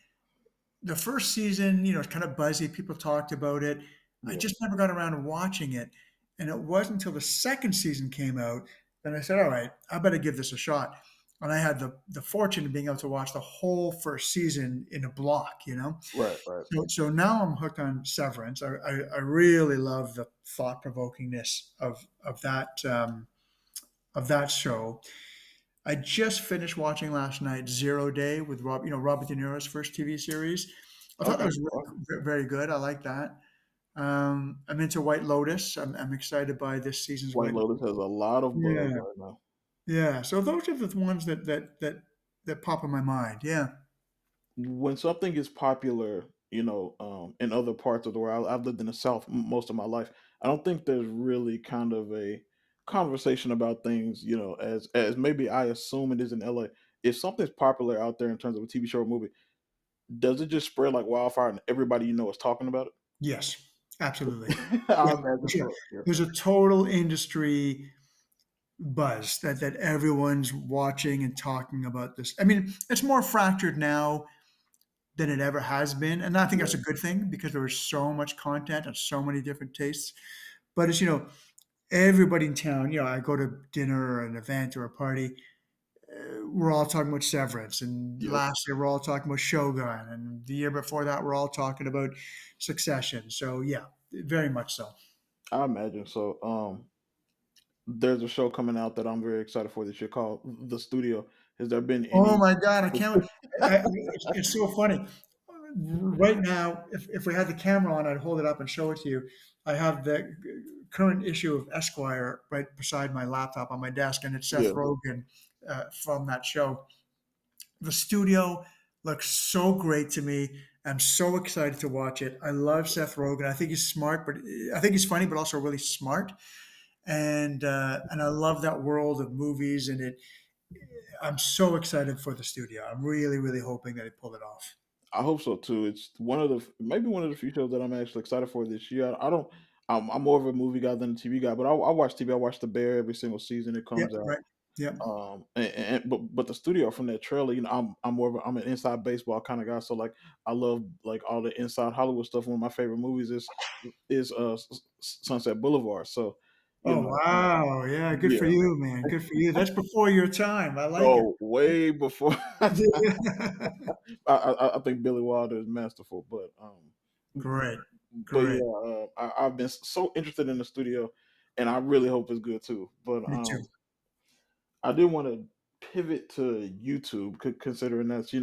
The first season, it's kind of buzzy. People talked about it. I Yeah. just never got around to watching it. And it wasn't until the second season came out that I said, all right, I better give this a shot. And I had the fortune of being able to watch the whole first season in a block. Right. Right. So now I'm hooked on Severance. I really love the thought provokingness of that show. I just finished watching last night Zero Day with Robert De Niro's first TV series. I thought that Okay. was very good. I like that. I'm into White Lotus. I'm excited by this season's White White Lotus Lotus. has a lot of buzz Yeah, right now. yeah. So those are the ones that pop in my mind. Yeah. When something is popular, in other parts of the world, I've lived in the South most of my life. I don't think there's really kind of a conversation about things, as maybe I assume it is in LA. If something's popular out there in terms of a TV show or movie, does it just spread like wildfire and everybody is talking about Yes. Absolutely. it? Yeah. I For imagine sure. so. Yeah. There's a total industry buzz that everyone's watching and talking about this. I mean, it's more fractured now than it ever has been. And I think Yeah. that's a good thing because there is so much content and so many different tastes. But it's everybody in town, I go to dinner or an event or a party, we're all talking about Severance. And Yep. last year, we're all talking about Shogun. And the year before that, we're all talking about Succession. So, yeah, very much so. I imagine so. There's a show coming out that I'm very excited for this year called The Studio. Has there been Oh any? my God, I can't wait. It's so funny. Right now, if we had the camera on, I'd hold it up and show it to you. I have the current issue of Esquire right beside my laptop on my desk, and it's Seth Yeah. Rogen from that show. The studio looks so great to me. I'm so excited to watch it. I love Seth Rogen. I think he's smart, but I think he's funny, but also really smart. And I love that world of movies, and it. I'm so excited for the studio. I'm really, really hoping that they pull it off. I hope so too. It's maybe one of the few shows that I'm actually excited for this year. I don't. I'm more of a movie guy than a TV guy, but I watch TV. I watch The Bear every single season it Yeah, comes out. right. Yep. But the studio from that trailer, I'm more of I'm an inside baseball kind of guy. So like I love like all the inside Hollywood stuff. One of my favorite movies is Sunset Boulevard. So you Oh, know, wow. Yeah, good for yeah, you, man. Good for you. That's before your time. I like it. oh, way before. Yeah. I think Billy Wilder is masterful, Great. but Great. yeah, I've been so interested in the studio, and I really hope it's good too. But Me too. I did want to pivot to YouTube, considering that's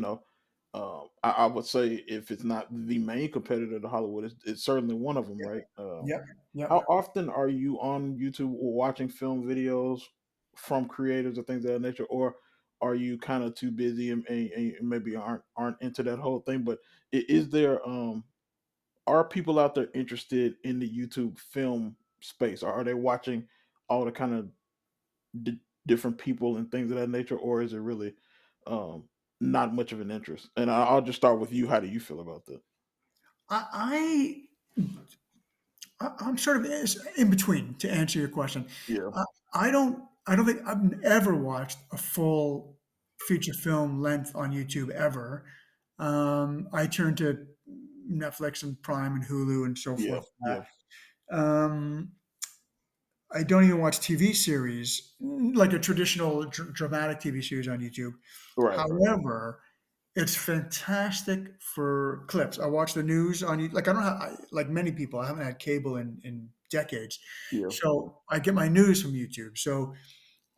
I would say if it's not the main competitor to Hollywood, it's certainly one of them, Yep. right? Yep. How Yep. often are you on YouTube or watching film videos from creators or things of that nature, or are you kind of too busy and maybe aren't into that whole thing? But is there are people out there interested in the YouTube film space? Or are they watching all the kind of different people and things of that nature, or is it really um, not much of an interest? And I'll just start with you. How do you feel about that? I, I'm sort of in between to answer your question. Yeah, I, I don't think I've ever watched a full feature film length on YouTube ever. I turn to Netflix and Prime and Hulu and so yeah, forth for yeah. that. I don't even watch TV series like a traditional dramatic TV series on YouTube. Right, right. However, it's fantastic for clips. I watch the news on like I don't have like many people. I haven't had cable in decades, Yeah, so I get my news from YouTube. So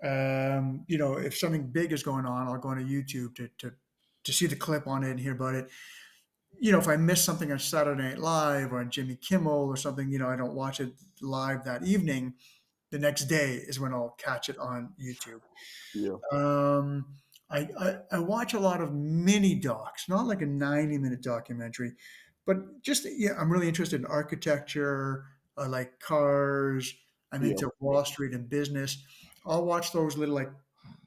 if something big is going on, I'll go on to YouTube to see the clip on it and hear about it. If I miss something on Saturday Night Live or on Jimmy Kimmel or something, I don't watch it live that evening. The next day is when I'll catch it on YouTube. yeah, Um, I watch a lot of mini docs, not like a 90-minute documentary, but just, yeah, I'm really interested in architecture. I like cars. I'm yeah, into Wall Street and business. I'll watch those little like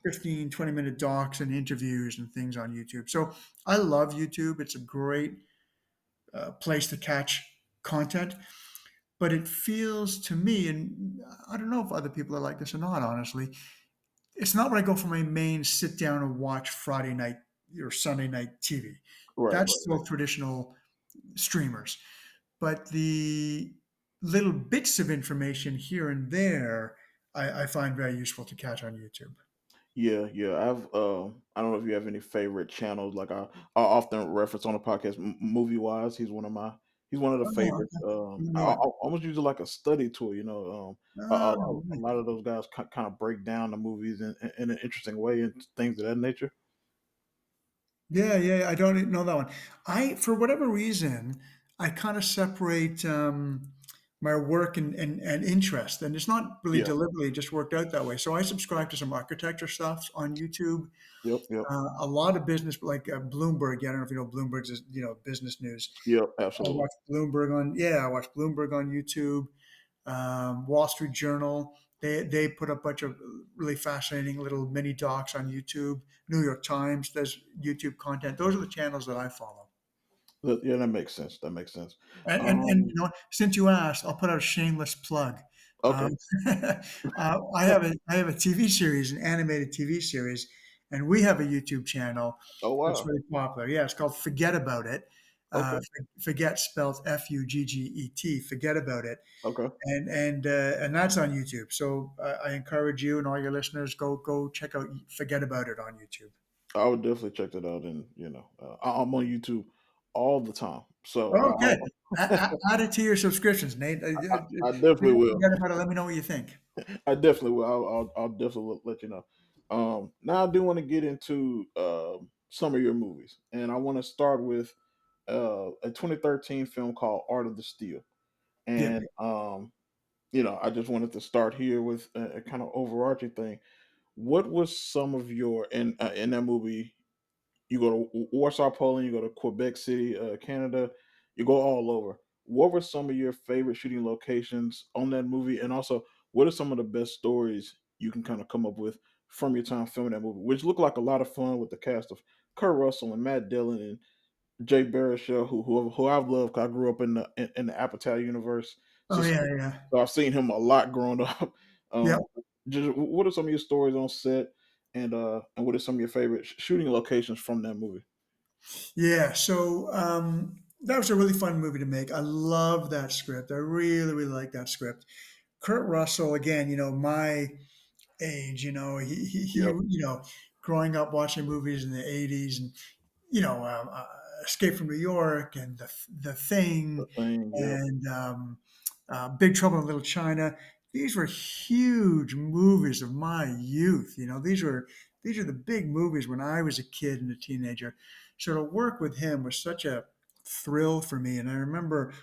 15, 20-minute docs and interviews and things on YouTube. So I love YouTube. It's a great place to catch content, but it feels to me, and I don't know if other people are like this or not, honestly, it's not where I go for my main sit down and watch Friday night or Sunday night TV. right, That's right. still traditional streamers. But the little bits of information here and there, I find very useful to catch on YouTube. Yeah, yeah. I don't know if you have any favorite channels. Like I often reference on the podcast, movie wise. He's one of the Oh, favorites. I no. almost use it like a study tool. A Oh, lot of those guys kind of break down the movies in an interesting way and things of that nature. yeah, yeah. I don't know that one. For whatever reason, I kind of separate my work and interest, and it's not really Yeah. deliberately, it just worked out that way. So I subscribe to some architecture stuff on YouTube. Yep. Yep. A lot of business, like Bloomberg. Yeah, I don't know if you know Bloomberg's is business news. Yep. I Absolutely. watch I watch Bloomberg on YouTube. Wall Street Journal. They put a bunch of really fascinating little mini docs on YouTube. New York Times. There's YouTube content. Those are the channels that I follow. Yeah, that makes sense. That makes sense. And Um. since you asked, I'll put out a shameless plug. Okay. Um, I have a TV series, an animated TV series, and we have a YouTube channel Oh that's wow. really popular. Yeah, it's called Forget About It. Okay. Forget spelled Fugget. Forget About It, Okay. and that's on YouTube. So I encourage you and all your listeners, go check out Forget About It on YouTube. I would definitely check that out, and I'm on YouTube all the time, so Okay, add it to your subscriptions, Nate. I definitely will. Forget About It. Let me know what you think. I definitely will. I'll definitely let you know. Now I do want to get into some of your movies, and I want to start with a 2013 film called Art of the Steal, Yeah, and I just wanted to start here with a kind of overarching thing. What was some of your in that movie? You go to Warsaw, Poland. You go to Quebec City, Canada. You go all over. What were some of your favorite shooting locations on that movie? And also, what are some of the best stories you can kind of come up with from your time filming that movie, which looked like a lot of fun with the cast of Kurt Russell and Matt Dillon and Jay Baruchel, who I've loved 'cause I grew up in the Apatow universe. So, oh so yeah, yeah, I've seen him a lot growing up. yeah. Um, just what are some of your stories on set? And what are some of your favorite shooting locations from that movie? Yeah, so that was a really fun movie to make. I love that script. I really, really like that script. Kurt Russell, again, my age, Yep. growing up watching movies in the 80s and, Escape from New York and the The Thing Thing. Yep. and Big Trouble in Little China. These were huge movies of my youth. These are the big movies when I was a kid and a teenager. So to work with him was such a thrill for me. And I remember,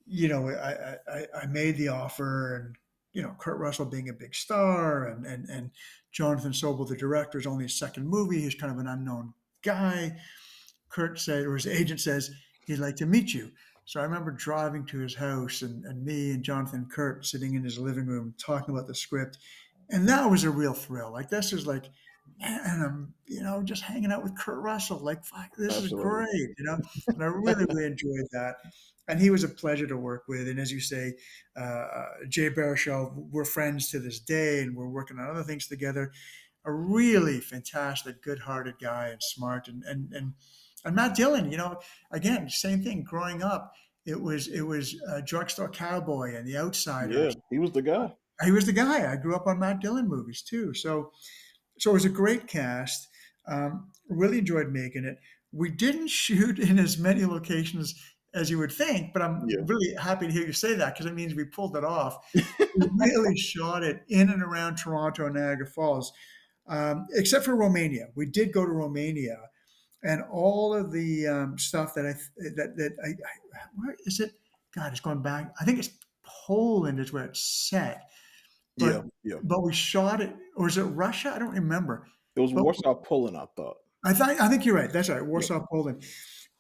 I made the offer, and Kurt Russell being a big star, and Jonathan Sobel, the director, is only his second movie. He's kind of an unknown guy. Kurt said, or his agent says, he'd like to meet you. So I remember driving to his house, and me and Jonathan and Kurt sitting in his living room talking about the script. And that was a real thrill. Like, this is like, and I'm, just hanging out with Kurt Russell. Like, fuck, this is Absolutely. great. And I really, really enjoyed that. And he was a pleasure to work with. And as you say, Jay Baruchel, we're friends to this day, and we're working on other things together. A really fantastic, good-hearted guy and smart, and Matt Dillon. Again, same thing. Growing up, it was Drugstore Cowboy and The Yeah, Outsiders. he was the guy. He was the guy. I grew up on Matt Dillon movies too. So it was a great cast. Really enjoyed making it. We didn't shoot in as many locations as you would think, but I'm Yeah. really happy to hear you say that because it means we pulled it off. We really shot it in and around Toronto and Niagara Falls, except for Romania. We did go to Romania, and all of the stuff where is it? God, it's going back. I think it's Poland is where it's set, Yeah. but Yeah. we shot it, or is it Russia? I don't remember. It was But Warsaw, Poland, I thought. I think you're right. That's right, Yeah. Warsaw, Poland.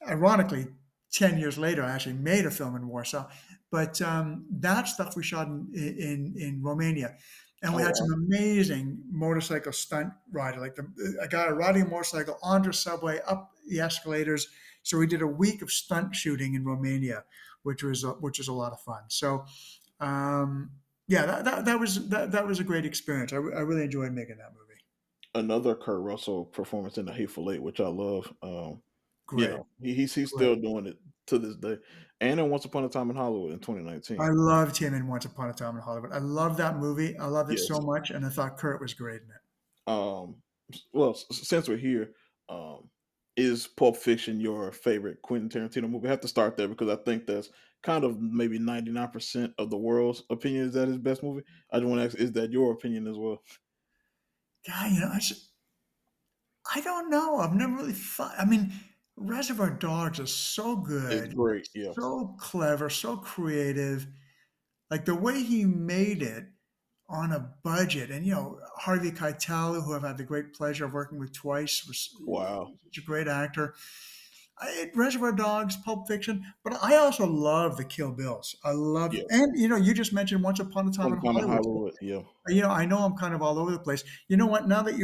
Ironically, 10 years later, I actually made a film in Warsaw. But that stuff we shot in Romania, and we Oh had some wow. amazing motorcycle stunt rider, like a guy riding a motorcycle onto a subway, up the escalators. So we did a week of stunt shooting in Romania, which was a lot of fun. So yeah, that was a great experience. I really enjoyed making that movie. Another Kurt Russell performance in The Hateful Eight, which I love. Great, He's still great. doing it to this day. And in Once Upon a Time in Hollywood in I 2019. loved him in Once Upon a Time in Hollywood. I love that movie. I loved it so Yes. much, and I thought Kurt was great in it. Um, well, since we're here, is Pulp Fiction your favorite Quentin Tarantino movie? I have to start there because I think that's kind of maybe 99% of the world's opinion is that his best movie. I just want to ask, is that your opinion as well? God, I don't know. I've never really thought. I mean, Reservoir Dogs is so It's good, great. Yeah. so clever, so creative. Like the way he made it on a budget, and Harvey Keitel, who I've had the great pleasure of working with twice, was Wow. such a great actor. Reservoir Dogs, Pulp Fiction, but I also love the Kill Bills. I love, Yeah. and you just mentioned Once Upon a Time Once in Upon a Time in Hollywood. So, Hollywood. Yeah. I know I'm kind of all over the place. You know what? Now that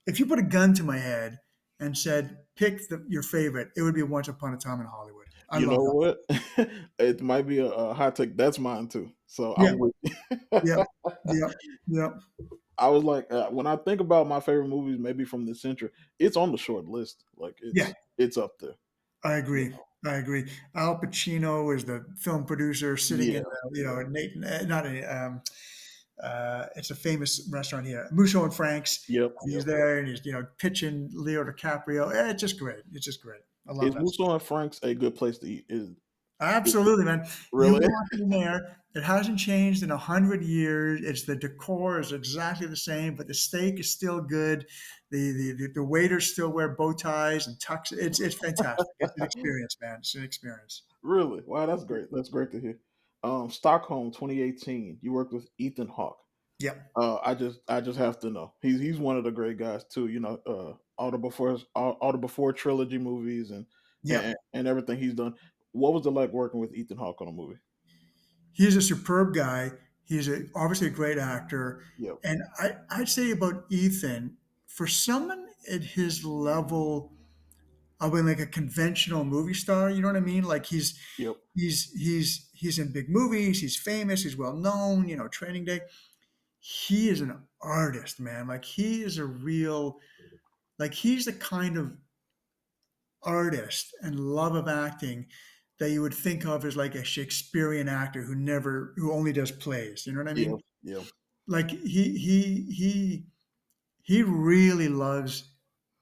if you put a gun to my head and said pick your favorite, it would be Once Upon a Time in Hollywood. I You love know that. what? It might be a hot take. That's mine too. So Yeah, I'm with yeah, you. yeah, yeah, I was like, when I think about my favorite movies, maybe from this century, it's on the short list. Like yeah. it's up there. I You agree. know? I agree. Al Pacino is the film producer sitting in Yeah, the, yeah, Nate, not a, it's a famous restaurant here, Musso and Frank's. yep, And he's yep. there and he's, pitching Leo DiCaprio. It's just great. It's just great. I love Is that stuff. Musso and Frank's a good place to eat? Is Absolutely, man. You really? walk in there, it hasn't changed in 100 years. It's the decor is exactly the same, but the steak is still good. The waiters still wear bow ties and tux. It's fantastic. It's an experience, man. It's an experience. Really? Wow, that's great. That's great to hear. Stockholm 2018. You worked with Ethan Hawke. Yep. I just have to know. He's one of the great guys too. All the before trilogy movies Yep. and everything he's done. What was it like working with Ethan Hawke on a movie? He's a superb guy. He's obviously a great actor. Yep, And I'd say about Ethan, for someone at his level of being like a conventional movie star, you know what I mean? Like yep, he's in big movies, he's famous, he's well known, Training Day. he is an artist, man. Like he is a real, like he's the kind of artist and love of acting that you would think of as like a Shakespearean actor who only does plays. You know what I Yeah, mean? yeah. Like he really loves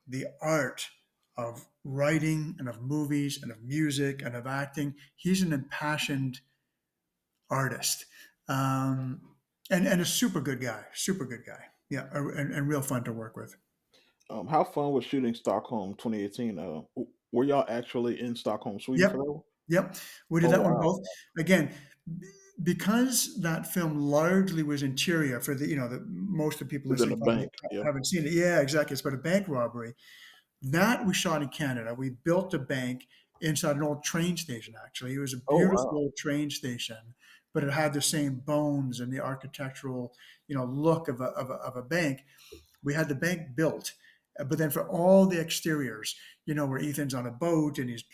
the art of writing and of movies and of music and of acting. He's an impassioned artist, and a super good guy. Yeah, and real fun to work with. How fun was shooting Stockholm 2018? Were y'all actually in Stockholm, Sweden for Yep, that one? yep. We did Oh that one wow! both. Again, because that film largely was interior for the most of the people It's in listening a probably bank. Yep. haven't seen it. Yeah, exactly. It's about a bank robbery. That we shot in Canada. We built a bank inside an old train station, actually. It was a Oh beautiful wow! old train station, but it had the same bones and the architectural, look of a bank. We had the bank built, but then for all the exteriors, where Ethan's on a boat and he's,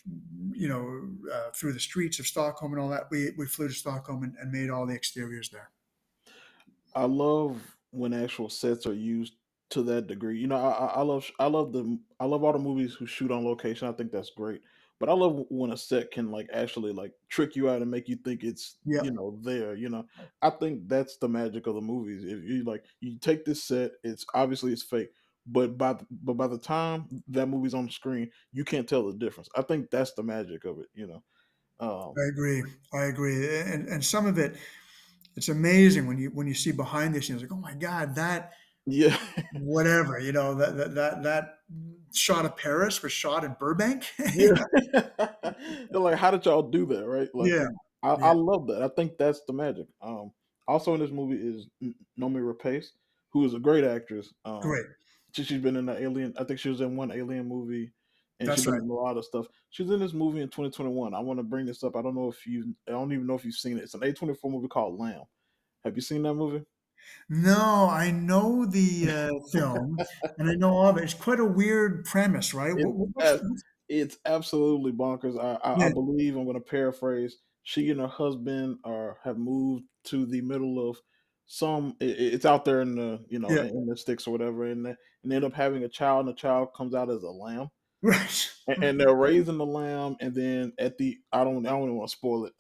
through the streets of Stockholm and all that, we flew to Stockholm and made all the exteriors there. I love when actual sets are used to that degree. I love all the movies who shoot on location. I think that's great. But I love when a set can like actually like trick you out and make you think it's Yeah, there. I think that's the magic of the movies. If you like, you take this set, it's obviously it's fake, but by the time that movie's on the screen, you can't tell the difference. I think that's the magic of it. I Um, agree. I agree. And some of it, it's amazing when you see behind the scenes, like, oh my God, that yeah. whatever, that shot of Paris was shot in Burbank. Yeah. They're like, how did y'all do that, right? Like, Yeah, I yeah, love that. I think that's the magic. Also in this movie is Nomi Rapace, who is a great actress. great. She's been in the Alien. I think she was in one Alien movie, and she's That's been right. in a lot of stuff. She's in this movie in 2021. I want to bring this up. I don't even know if you've seen it. It's an A24 movie called Lamb. Have you seen that movie? No, I know the film, and I know of it. It's quite a weird premise, right? It's ab it's absolutely bonkers. I Yeah, believe I'm gonna paraphrase. She and her husband are have moved to the middle of it's out there in the yeah, in the sticks or whatever, and they end up having a child, and the child comes out as a lamb, right. and they're raising the lamb, and then at the I don't even want to spoil it,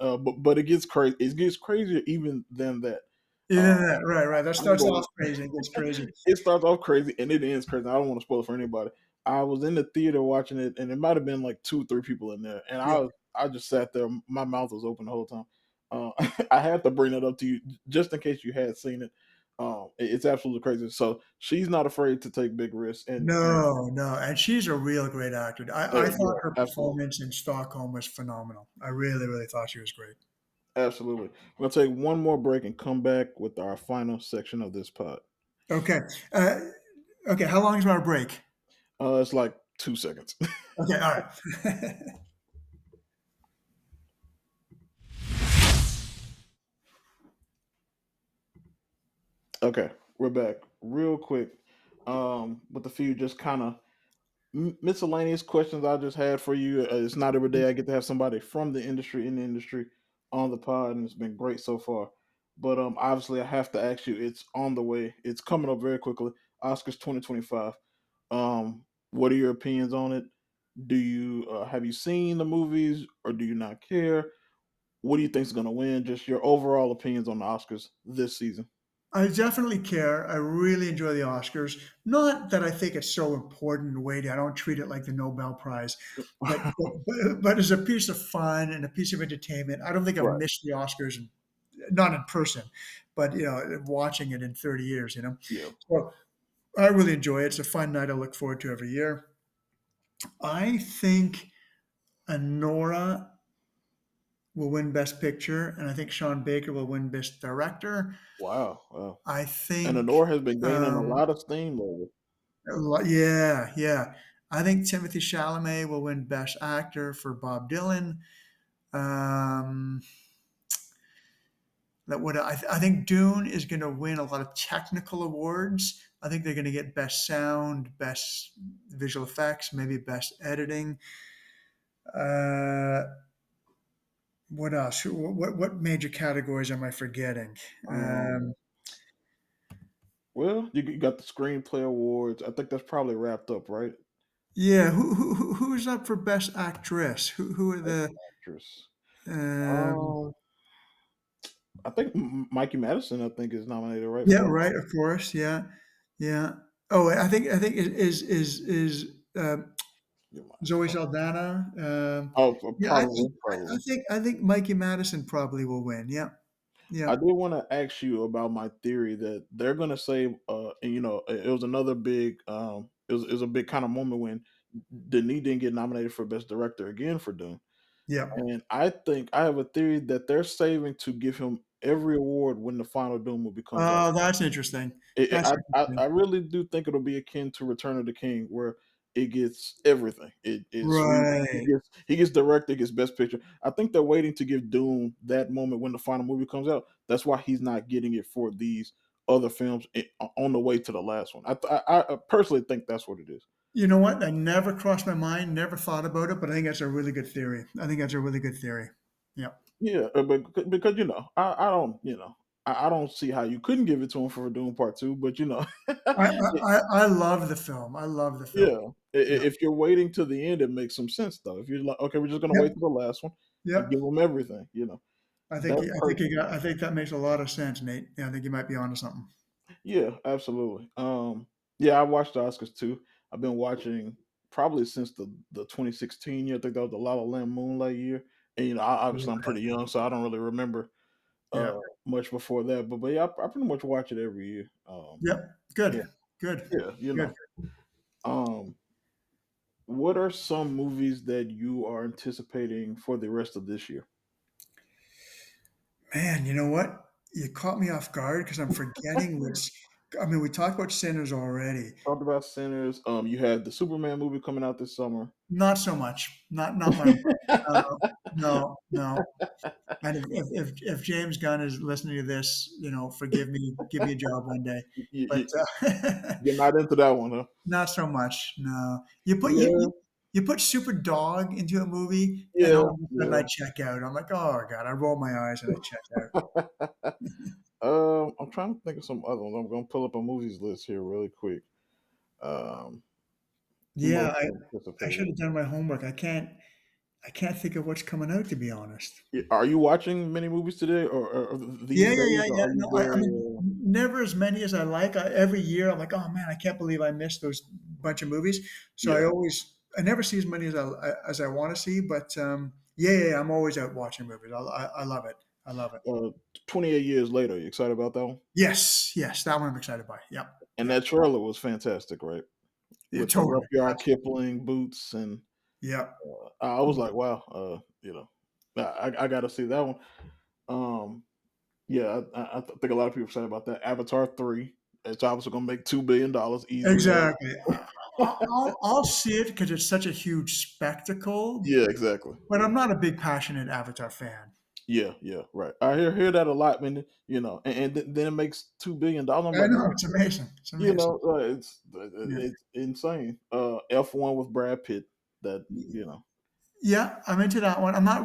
but it gets crazy. It gets crazier even than that. Yeah, Uh, right, right. That I'm starts going off crazy. It gets crazy. it starts off crazy and it ends crazy. I don't want to spoil it for anybody. I was in the theater watching it, and it might have been like 2 or 3 people in there, and Yeah. I just sat there. My mouth was open the whole time. Uh, I had to bring that up to you just in case you had seen it. It's absolutely crazy. So she's not afraid to take big risks, and No, no, and she's a real great actor. I thought yeah, her absolutely, performance in Stockholm was phenomenal. I really, really thought she was great. absolutely. We're gonna take one more break and come back with our final section of this pod. Okay, uh, okay. How long is our break? It's like 2 seconds. Okay, all right. Okay, we're back real quick. With a few just kind of miscellaneous questions I just had for you. It's not every day I get to have somebody from the industry in the industry on the pod, and it's been great so far. But obviously, I have to ask you. It's on the way. It's coming up very quickly. Oscars 2025. What are your opinions on it? Do you have you seen the movies, or do you not care? What do you think is going to win? Just your overall opinions on the Oscars this season. I definitely care. I really enjoy the Oscars. Not that I think it's so important and weighty. I don't treat it like the Nobel Prize, but as a piece of fun and a piece of entertainment. I don't think I've Right. missed the Oscars, not in person, but watching it in 30 years. Yeah. So I really enjoy it. It's a fun night I look forward to every year. I think Anora will win Best Picture, and I think Sean Baker will win Best Director. Wow. Wow. I And think, Honor has been gaining a um, lot of steam lately. yeah, yeah. I think Timothy Chalamet will win Best Actor for Bob Dylan. Um, I think Dune is going to win a lot of technical awards. I think they're going to get Best Sound, Best Visual Effects, maybe Best Editing. Uh, what else? What major categories am I forgetting? Um, Well, you got the screenplay awards. I think that's probably wrapped up, right? Yeah, who's up for Best Actress? Who are Best the actress. um, Um, I think Mikey Madison. I think is nominated, right, yeah, for that. right, of course, yeah, yeah. Oh, I think You might Zoe fuck. Saldana. Oh, Yeah, I probably. think Mikey Madison probably will win. Yeah, yeah, I did want to ask you about my theory that they're going to say, and, it was another big, it was a big kind of moment when Denis didn't get nominated for Best Director again for Dune. yeah. And I think I have a theory that they're saving to give him every award when the final Doom movie comes out. Oh, that's interesting. It, That's I interesting. really do think it'll be akin to Return of the King, where it gets everything. He Right. gets directed, gets Best Picture. I think they're waiting to give Doom that moment when the final movie comes out. That's why he's not getting it for these other films on the way to the last one. I personally think that's what it is. You know what? That never crossed my mind. Never thought about it, but I think that's a really good theory. I think that's a really good theory. Yeah. Yeah, but because I don't I don't see how you couldn't give it to him for Doom Part Two, but I love the film. I love the yeah, film. Yeah. if you're waiting to the end, it makes some sense though. If you're like, okay, we're just gonna Yep. wait to the last one and Yep. give them everything, that's perfect. I think that makes a lot of sense, Nate. Yeah, I think you might be onto something. Yeah, absolutely. Yeah, I watched the Oscars too. I've been watching probably since the 2016 year. I think that was the La La Land Moonlight year, and obviously I'm Right. pretty young, so I don't really remember Yeah. much before that. But yeah, I pretty much watch it every year. Yep. Yeah, Good. Good. yeah, Good. Um, what are some movies that you are anticipating for the rest of this year? Man, you know what? You caught me off guard because I'm forgetting which. I mean, we talked about Sinners already. Talked about Sinners. You had the Superman movie coming out this summer. Not so much. Not my world. No, no. And if James Gunn is listening to this, forgive me, give me a job one day. you, But you, you're not into that one, huh? not so much. No, you put Yeah, you put Super Dog into a movie, and yeah, all of a sudden I yeah. check out. I'm like, oh god, I roll my eyes and I check out. I'm trying to think of some other ones. I'm gonna pull up a movies list here really quick. Um, Yeah, most I should anticipated. have done my homework. I can't think of what's coming out to be honest. Are you watching many movies today, or these Yeah, yeah, days, yeah, or yeah. are you No, I very? mean, never as many as I like. Every year, I'm like, oh man, I can't believe I missed those bunch of movies. So Yeah. I never see as many as I want to see. But yeah, yeah, yeah, I'm always out watching movies. I love it. I love it. Uh, 28 years later, you excited about that one? Yes, yes, that one I'm excited by. Yep, And yep, that trailer was fantastic, right? yeah, With the totally, Rudyard absolutely. Kipling boots, and Yep. I was like, wow, I got to see that one. Um, yeah, I think a lot of people are excited about that. Avatar 3, it's obviously going to make $2 billion easily. Exactly. I'll see it because it's such a huge spectacle. Yeah, exactly. But I'm not a big passionate Avatar fan. Yeah, yeah, right. I hear that a lot, man. Then it makes $2 billion. I'm I like, know man, it's amazing. It's amazing. Yeah. it's insane. F1 with Brad Pitt. That Yeah, I'm into that one. I'm not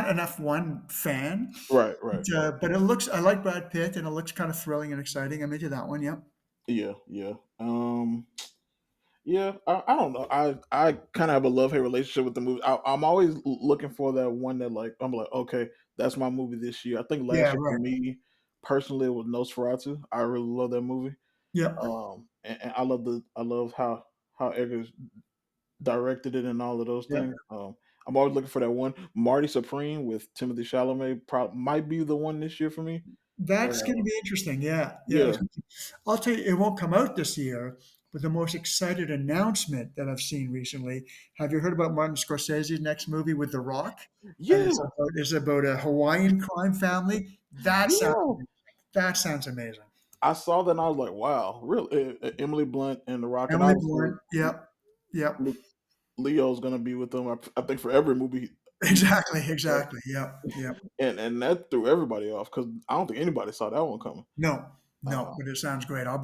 an F1 fan, right, right, right. but it looks. I like Brad Pitt, and it looks kind of thrilling and exciting. I'm into that one. Yeah. Yeah, yeah. Yeah, I don't know. I kind of have a love hate relationship with the movie. I'm always looking for that one that like I'm like, okay, that's my movie this year. I think last Yeah. year for Right. me personally it was Nosferatu. I really love that movie. Yep. And I love how Eggers directed it and all of those Yep. things. I'm always looking for that one. Marty Supreme with Timothy Chalamet might be the one this year for me. That's going to Uh, be interesting. Yeah. Yeah. yeah, I'll tell you, it won't come out this year. But the most excited announcement that I've seen recently. Have you heard about Martin Scorsese's next movie with The Rock? And yeah, it's about a Hawaiian crime family. yeah. That sounds amazing. I saw that and I was like, wow, really? Emily Blunt and The Rock, and Emily obviously Blunt. Yep. Yep. Le- Leo's gonna be with them. I think for every movie he Exactly. Exactly. Yep. Yep. and that threw everybody off because I don't think anybody saw that one coming. No. Uh, No. But it sounds great. I'll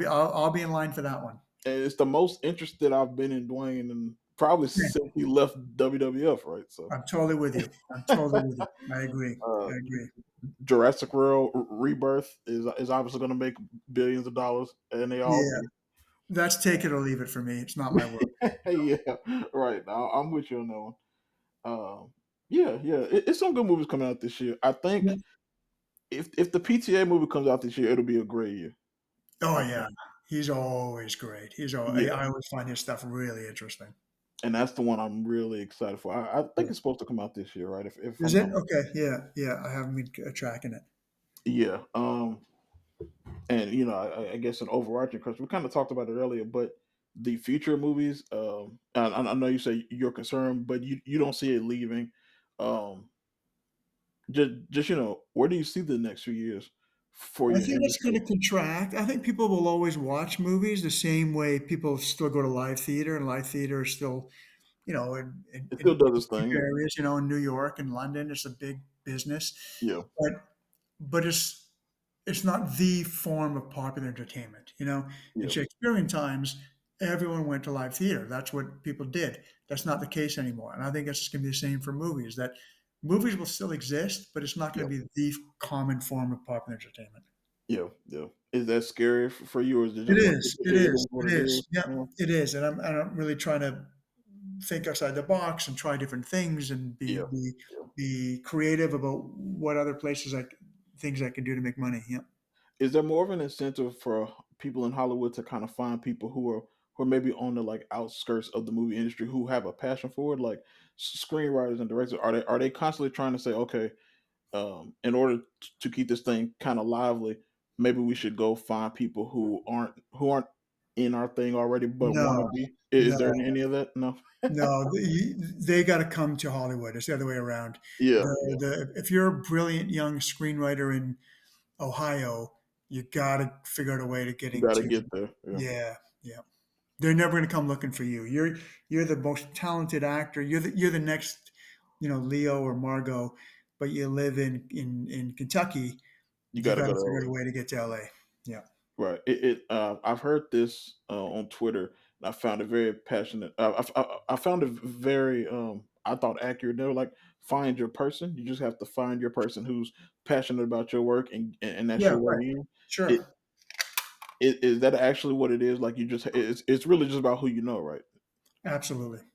be in line for that one. and it's the most interested I've been in Dwayne in probably Yeah, since he left WWF, right? So, I'm totally with you. I'm totally with you. I agree. uh, I agree. Jurassic World Rebirth is obviously going to make billions of dollars, and they all Yeah, do. that's take it or leave it for me. It's not my world. Yeah, right. I'm with you on that one. Yeah, yeah. It's some good movies coming out this year. I Yeah. think if the PTA movie comes out this year, it'll be a great year. Oh I yeah, think. he's always great. Yeah, I always find his stuff really interesting. and that's the one I'm really excited for. I think it's supposed to come out this year, right? If Is I'm it not. okay? Yeah, yeah. I haven't been tracking it. Yeah. And I guess an overarching question. We kind of talked about it earlier, but the future movies. I know you say you're concerned, but you don't see it leaving. Um, just where do you see the next few years for I your think it's going industry? to contract. I think people will always watch movies the same way people still go to live theater, and live theater is still, It still does its big thing. Yeah. areas, in New York and London, it's a big business, Yeah. but it's not the form of popular entertainment. In Yeah. Shakespearean times, everyone went to live theater. That's what people did. That's not the case anymore, and I think it's going to be the same for movies. That movies will still exist, but it's not Yeah. going to be the common form of popular entertainment. Yeah. Yeah. Is that scary for you, or is it It just like is. It it is. is what It it is. is? Yeah, Yeah. it is. And I'm really trying to think outside the box and try different things and be Yeah. be Yeah. be creative about what other things I can do to make money. Yeah. Is there more of an incentive for people in Hollywood to kind of find people who are maybe on the like outskirts of the movie industry who have a passion for it, like screenwriters and directors? Are they constantly trying to say, okay, in order to keep this thing kind of lively, maybe we should go find people who aren't in our thing already but want to No, be? Is there no, any of that? No. no. They got to come to Hollywood. It's the other way around. Yeah. Yeah. If you're a brilliant young screenwriter in Ohio, you got to figure out a way to You getting got to to. get there. Yeah. Yeah, yeah. They're never going to come looking for you. You're the most talented actor. You're the next, Leo or Margot, but you live in Kentucky. You You got to got go to to figure out a LA. way to get to LA. Yeah. Right. I've heard this on Twitter, and I found it very passionate. I found it very, I thought accurate. They were like, find your person. You just have to find your person who's passionate about your work, and that's Yeah. your way Right. in. It, Sure. is that actually what it is? Like it's really just about who you know, right? Absolutely. It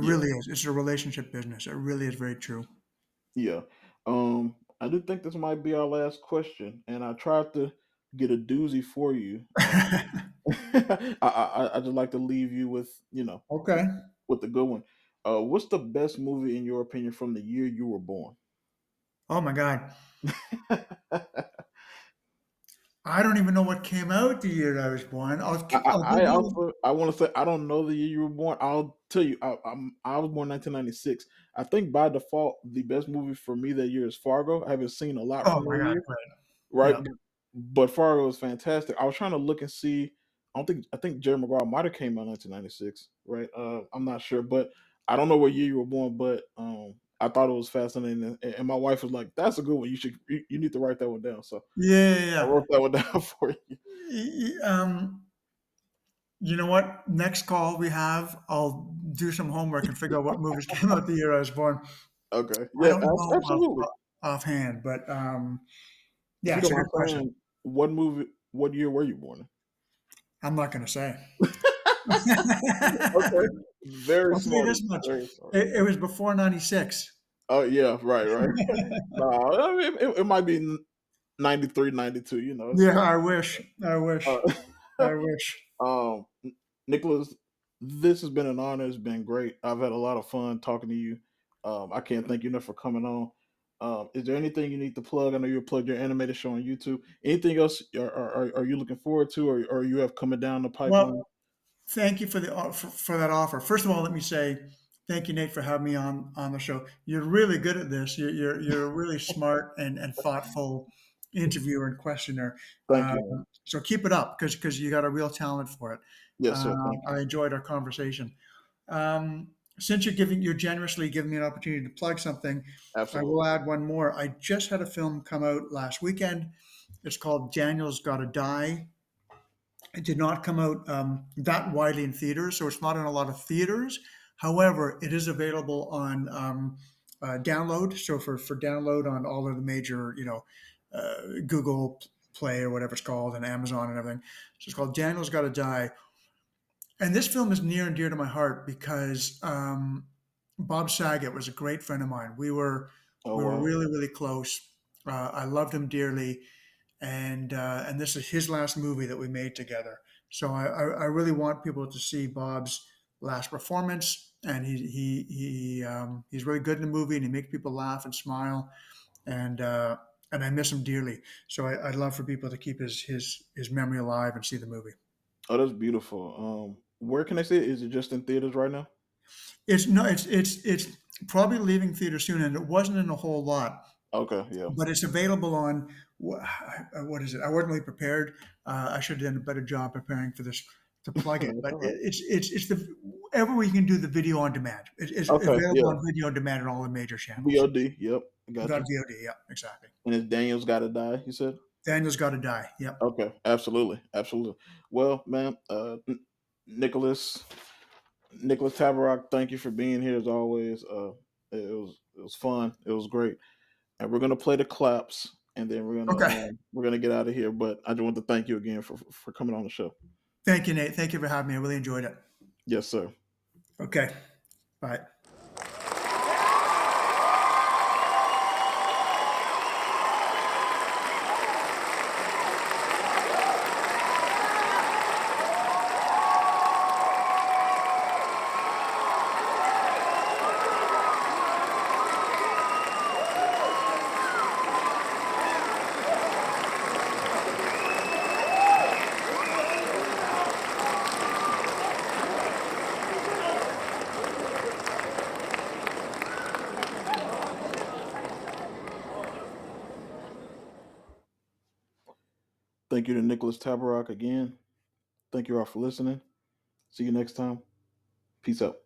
Yeah. really is. It's a relationship business. It really is very true. Yeah. I do think this might be our last question, and I tried to get a doozy for you. I just like to leave you with Okay. with the good one. What's the best movie in your opinion from the year you were born? Oh my God. I don't even know what came out the year I was born. I'll give I you. also I want to say I don't know the year you were born. I'll tell you. I was born 1996. I think by default the best movie for me that year is Fargo. I haven't seen a lot Oh from my that God. year, Right. right? Yeah. But Fargo was fantastic. I was trying to look and see. I think Jerry Maguire might have came out 1996, right? I'm not sure, but I don't know what year you were born. But I thought it was fascinating, and my wife was like, "That's a good one. You need to write that one down." So Yeah. Yeah. I Yeah. wrote that one down for you. You know what? Next call we have, I'll do some homework and figure out what movies came out the year I was born. Okay, I yeah, don't know absolutely. offhand, but If yeah, you it's don't a mind good question. saying, what year were you born I'm not going to say. in? Okay, very I'll tell you smart, this much: very smart. it was before '96. Oh yeah, right, right. No, I mean it might be 93, 92. It's Yeah, I wish. I wish. uh, I wish. um, Nicholas, this has been an honor. It's been great. I've had a lot of fun talking to you. I can't thank you enough for coming on. Is there anything you need to plug? I know you plugged your animated show on YouTube. Anything else are you looking forward to, or you have coming down the pipeline? Well, thank you for that offer. First of all, let me say thank you, Nate, for having me on the show. You're really good at this. You're a really smart and thoughtful interviewer and questioner. Thank you, man. So keep it up because you got a real talent for it. Yes, sir. Thank you. I enjoyed our conversation. Since you're generously giving me an opportunity to plug something, I will Absolutely. add one more. I just had a film come out last weekend. It's called Daniel's Gotta Die. It did not come out that widely in theaters, so it's not in a lot of theaters, However, it is available on download. So for download on all of the major, Google Play or whatever it's called, and Amazon and everything. So it's called Daniel's Got to Die. And this film is near and dear to my heart because Bob Saget was a great friend of mine. Oh We were wow. really really close. I loved him dearly, and this is his last movie that we made together. So I really want people to see Bob's last performance, and he's really good in the movie, and he makes people laugh and smile, and uh, and I miss him dearly. So I'd love for people to keep his memory alive and see the movie. Oh, that's beautiful. Where can I see it? Is it just in theaters right now? It's no, it's probably leaving theater soon, and it wasn't in a whole lot, Okay, yeah. but it's available on what is it? I wasn't really prepared. I should have done a better job preparing for this to plug it, That's but all right. it's the everywhere you can do the video on demand. It's Okay, available yeah. on video on demand on all the major channels. VOD. Yep, I got Got you. VOD, yeah, exactly. And it's Daniel's Got to Die. You said. Daniel's Got to Die. Yep. Okay, absolutely, absolutely. Well, man, Nicholas Nicholas Tabarrok, thank you for being here as always. It was fun. It was great, and we're gonna play the claps, and then Okay. we're gonna get out of here. But I just want to thank you again for coming on the show. Thank you, Nate. Thank you for having me. I really enjoyed it. Yes, sir. Okay. Bye. Thank you to Nicholas Tabarrok again. Thank you all for listening. See you next time. Peace out.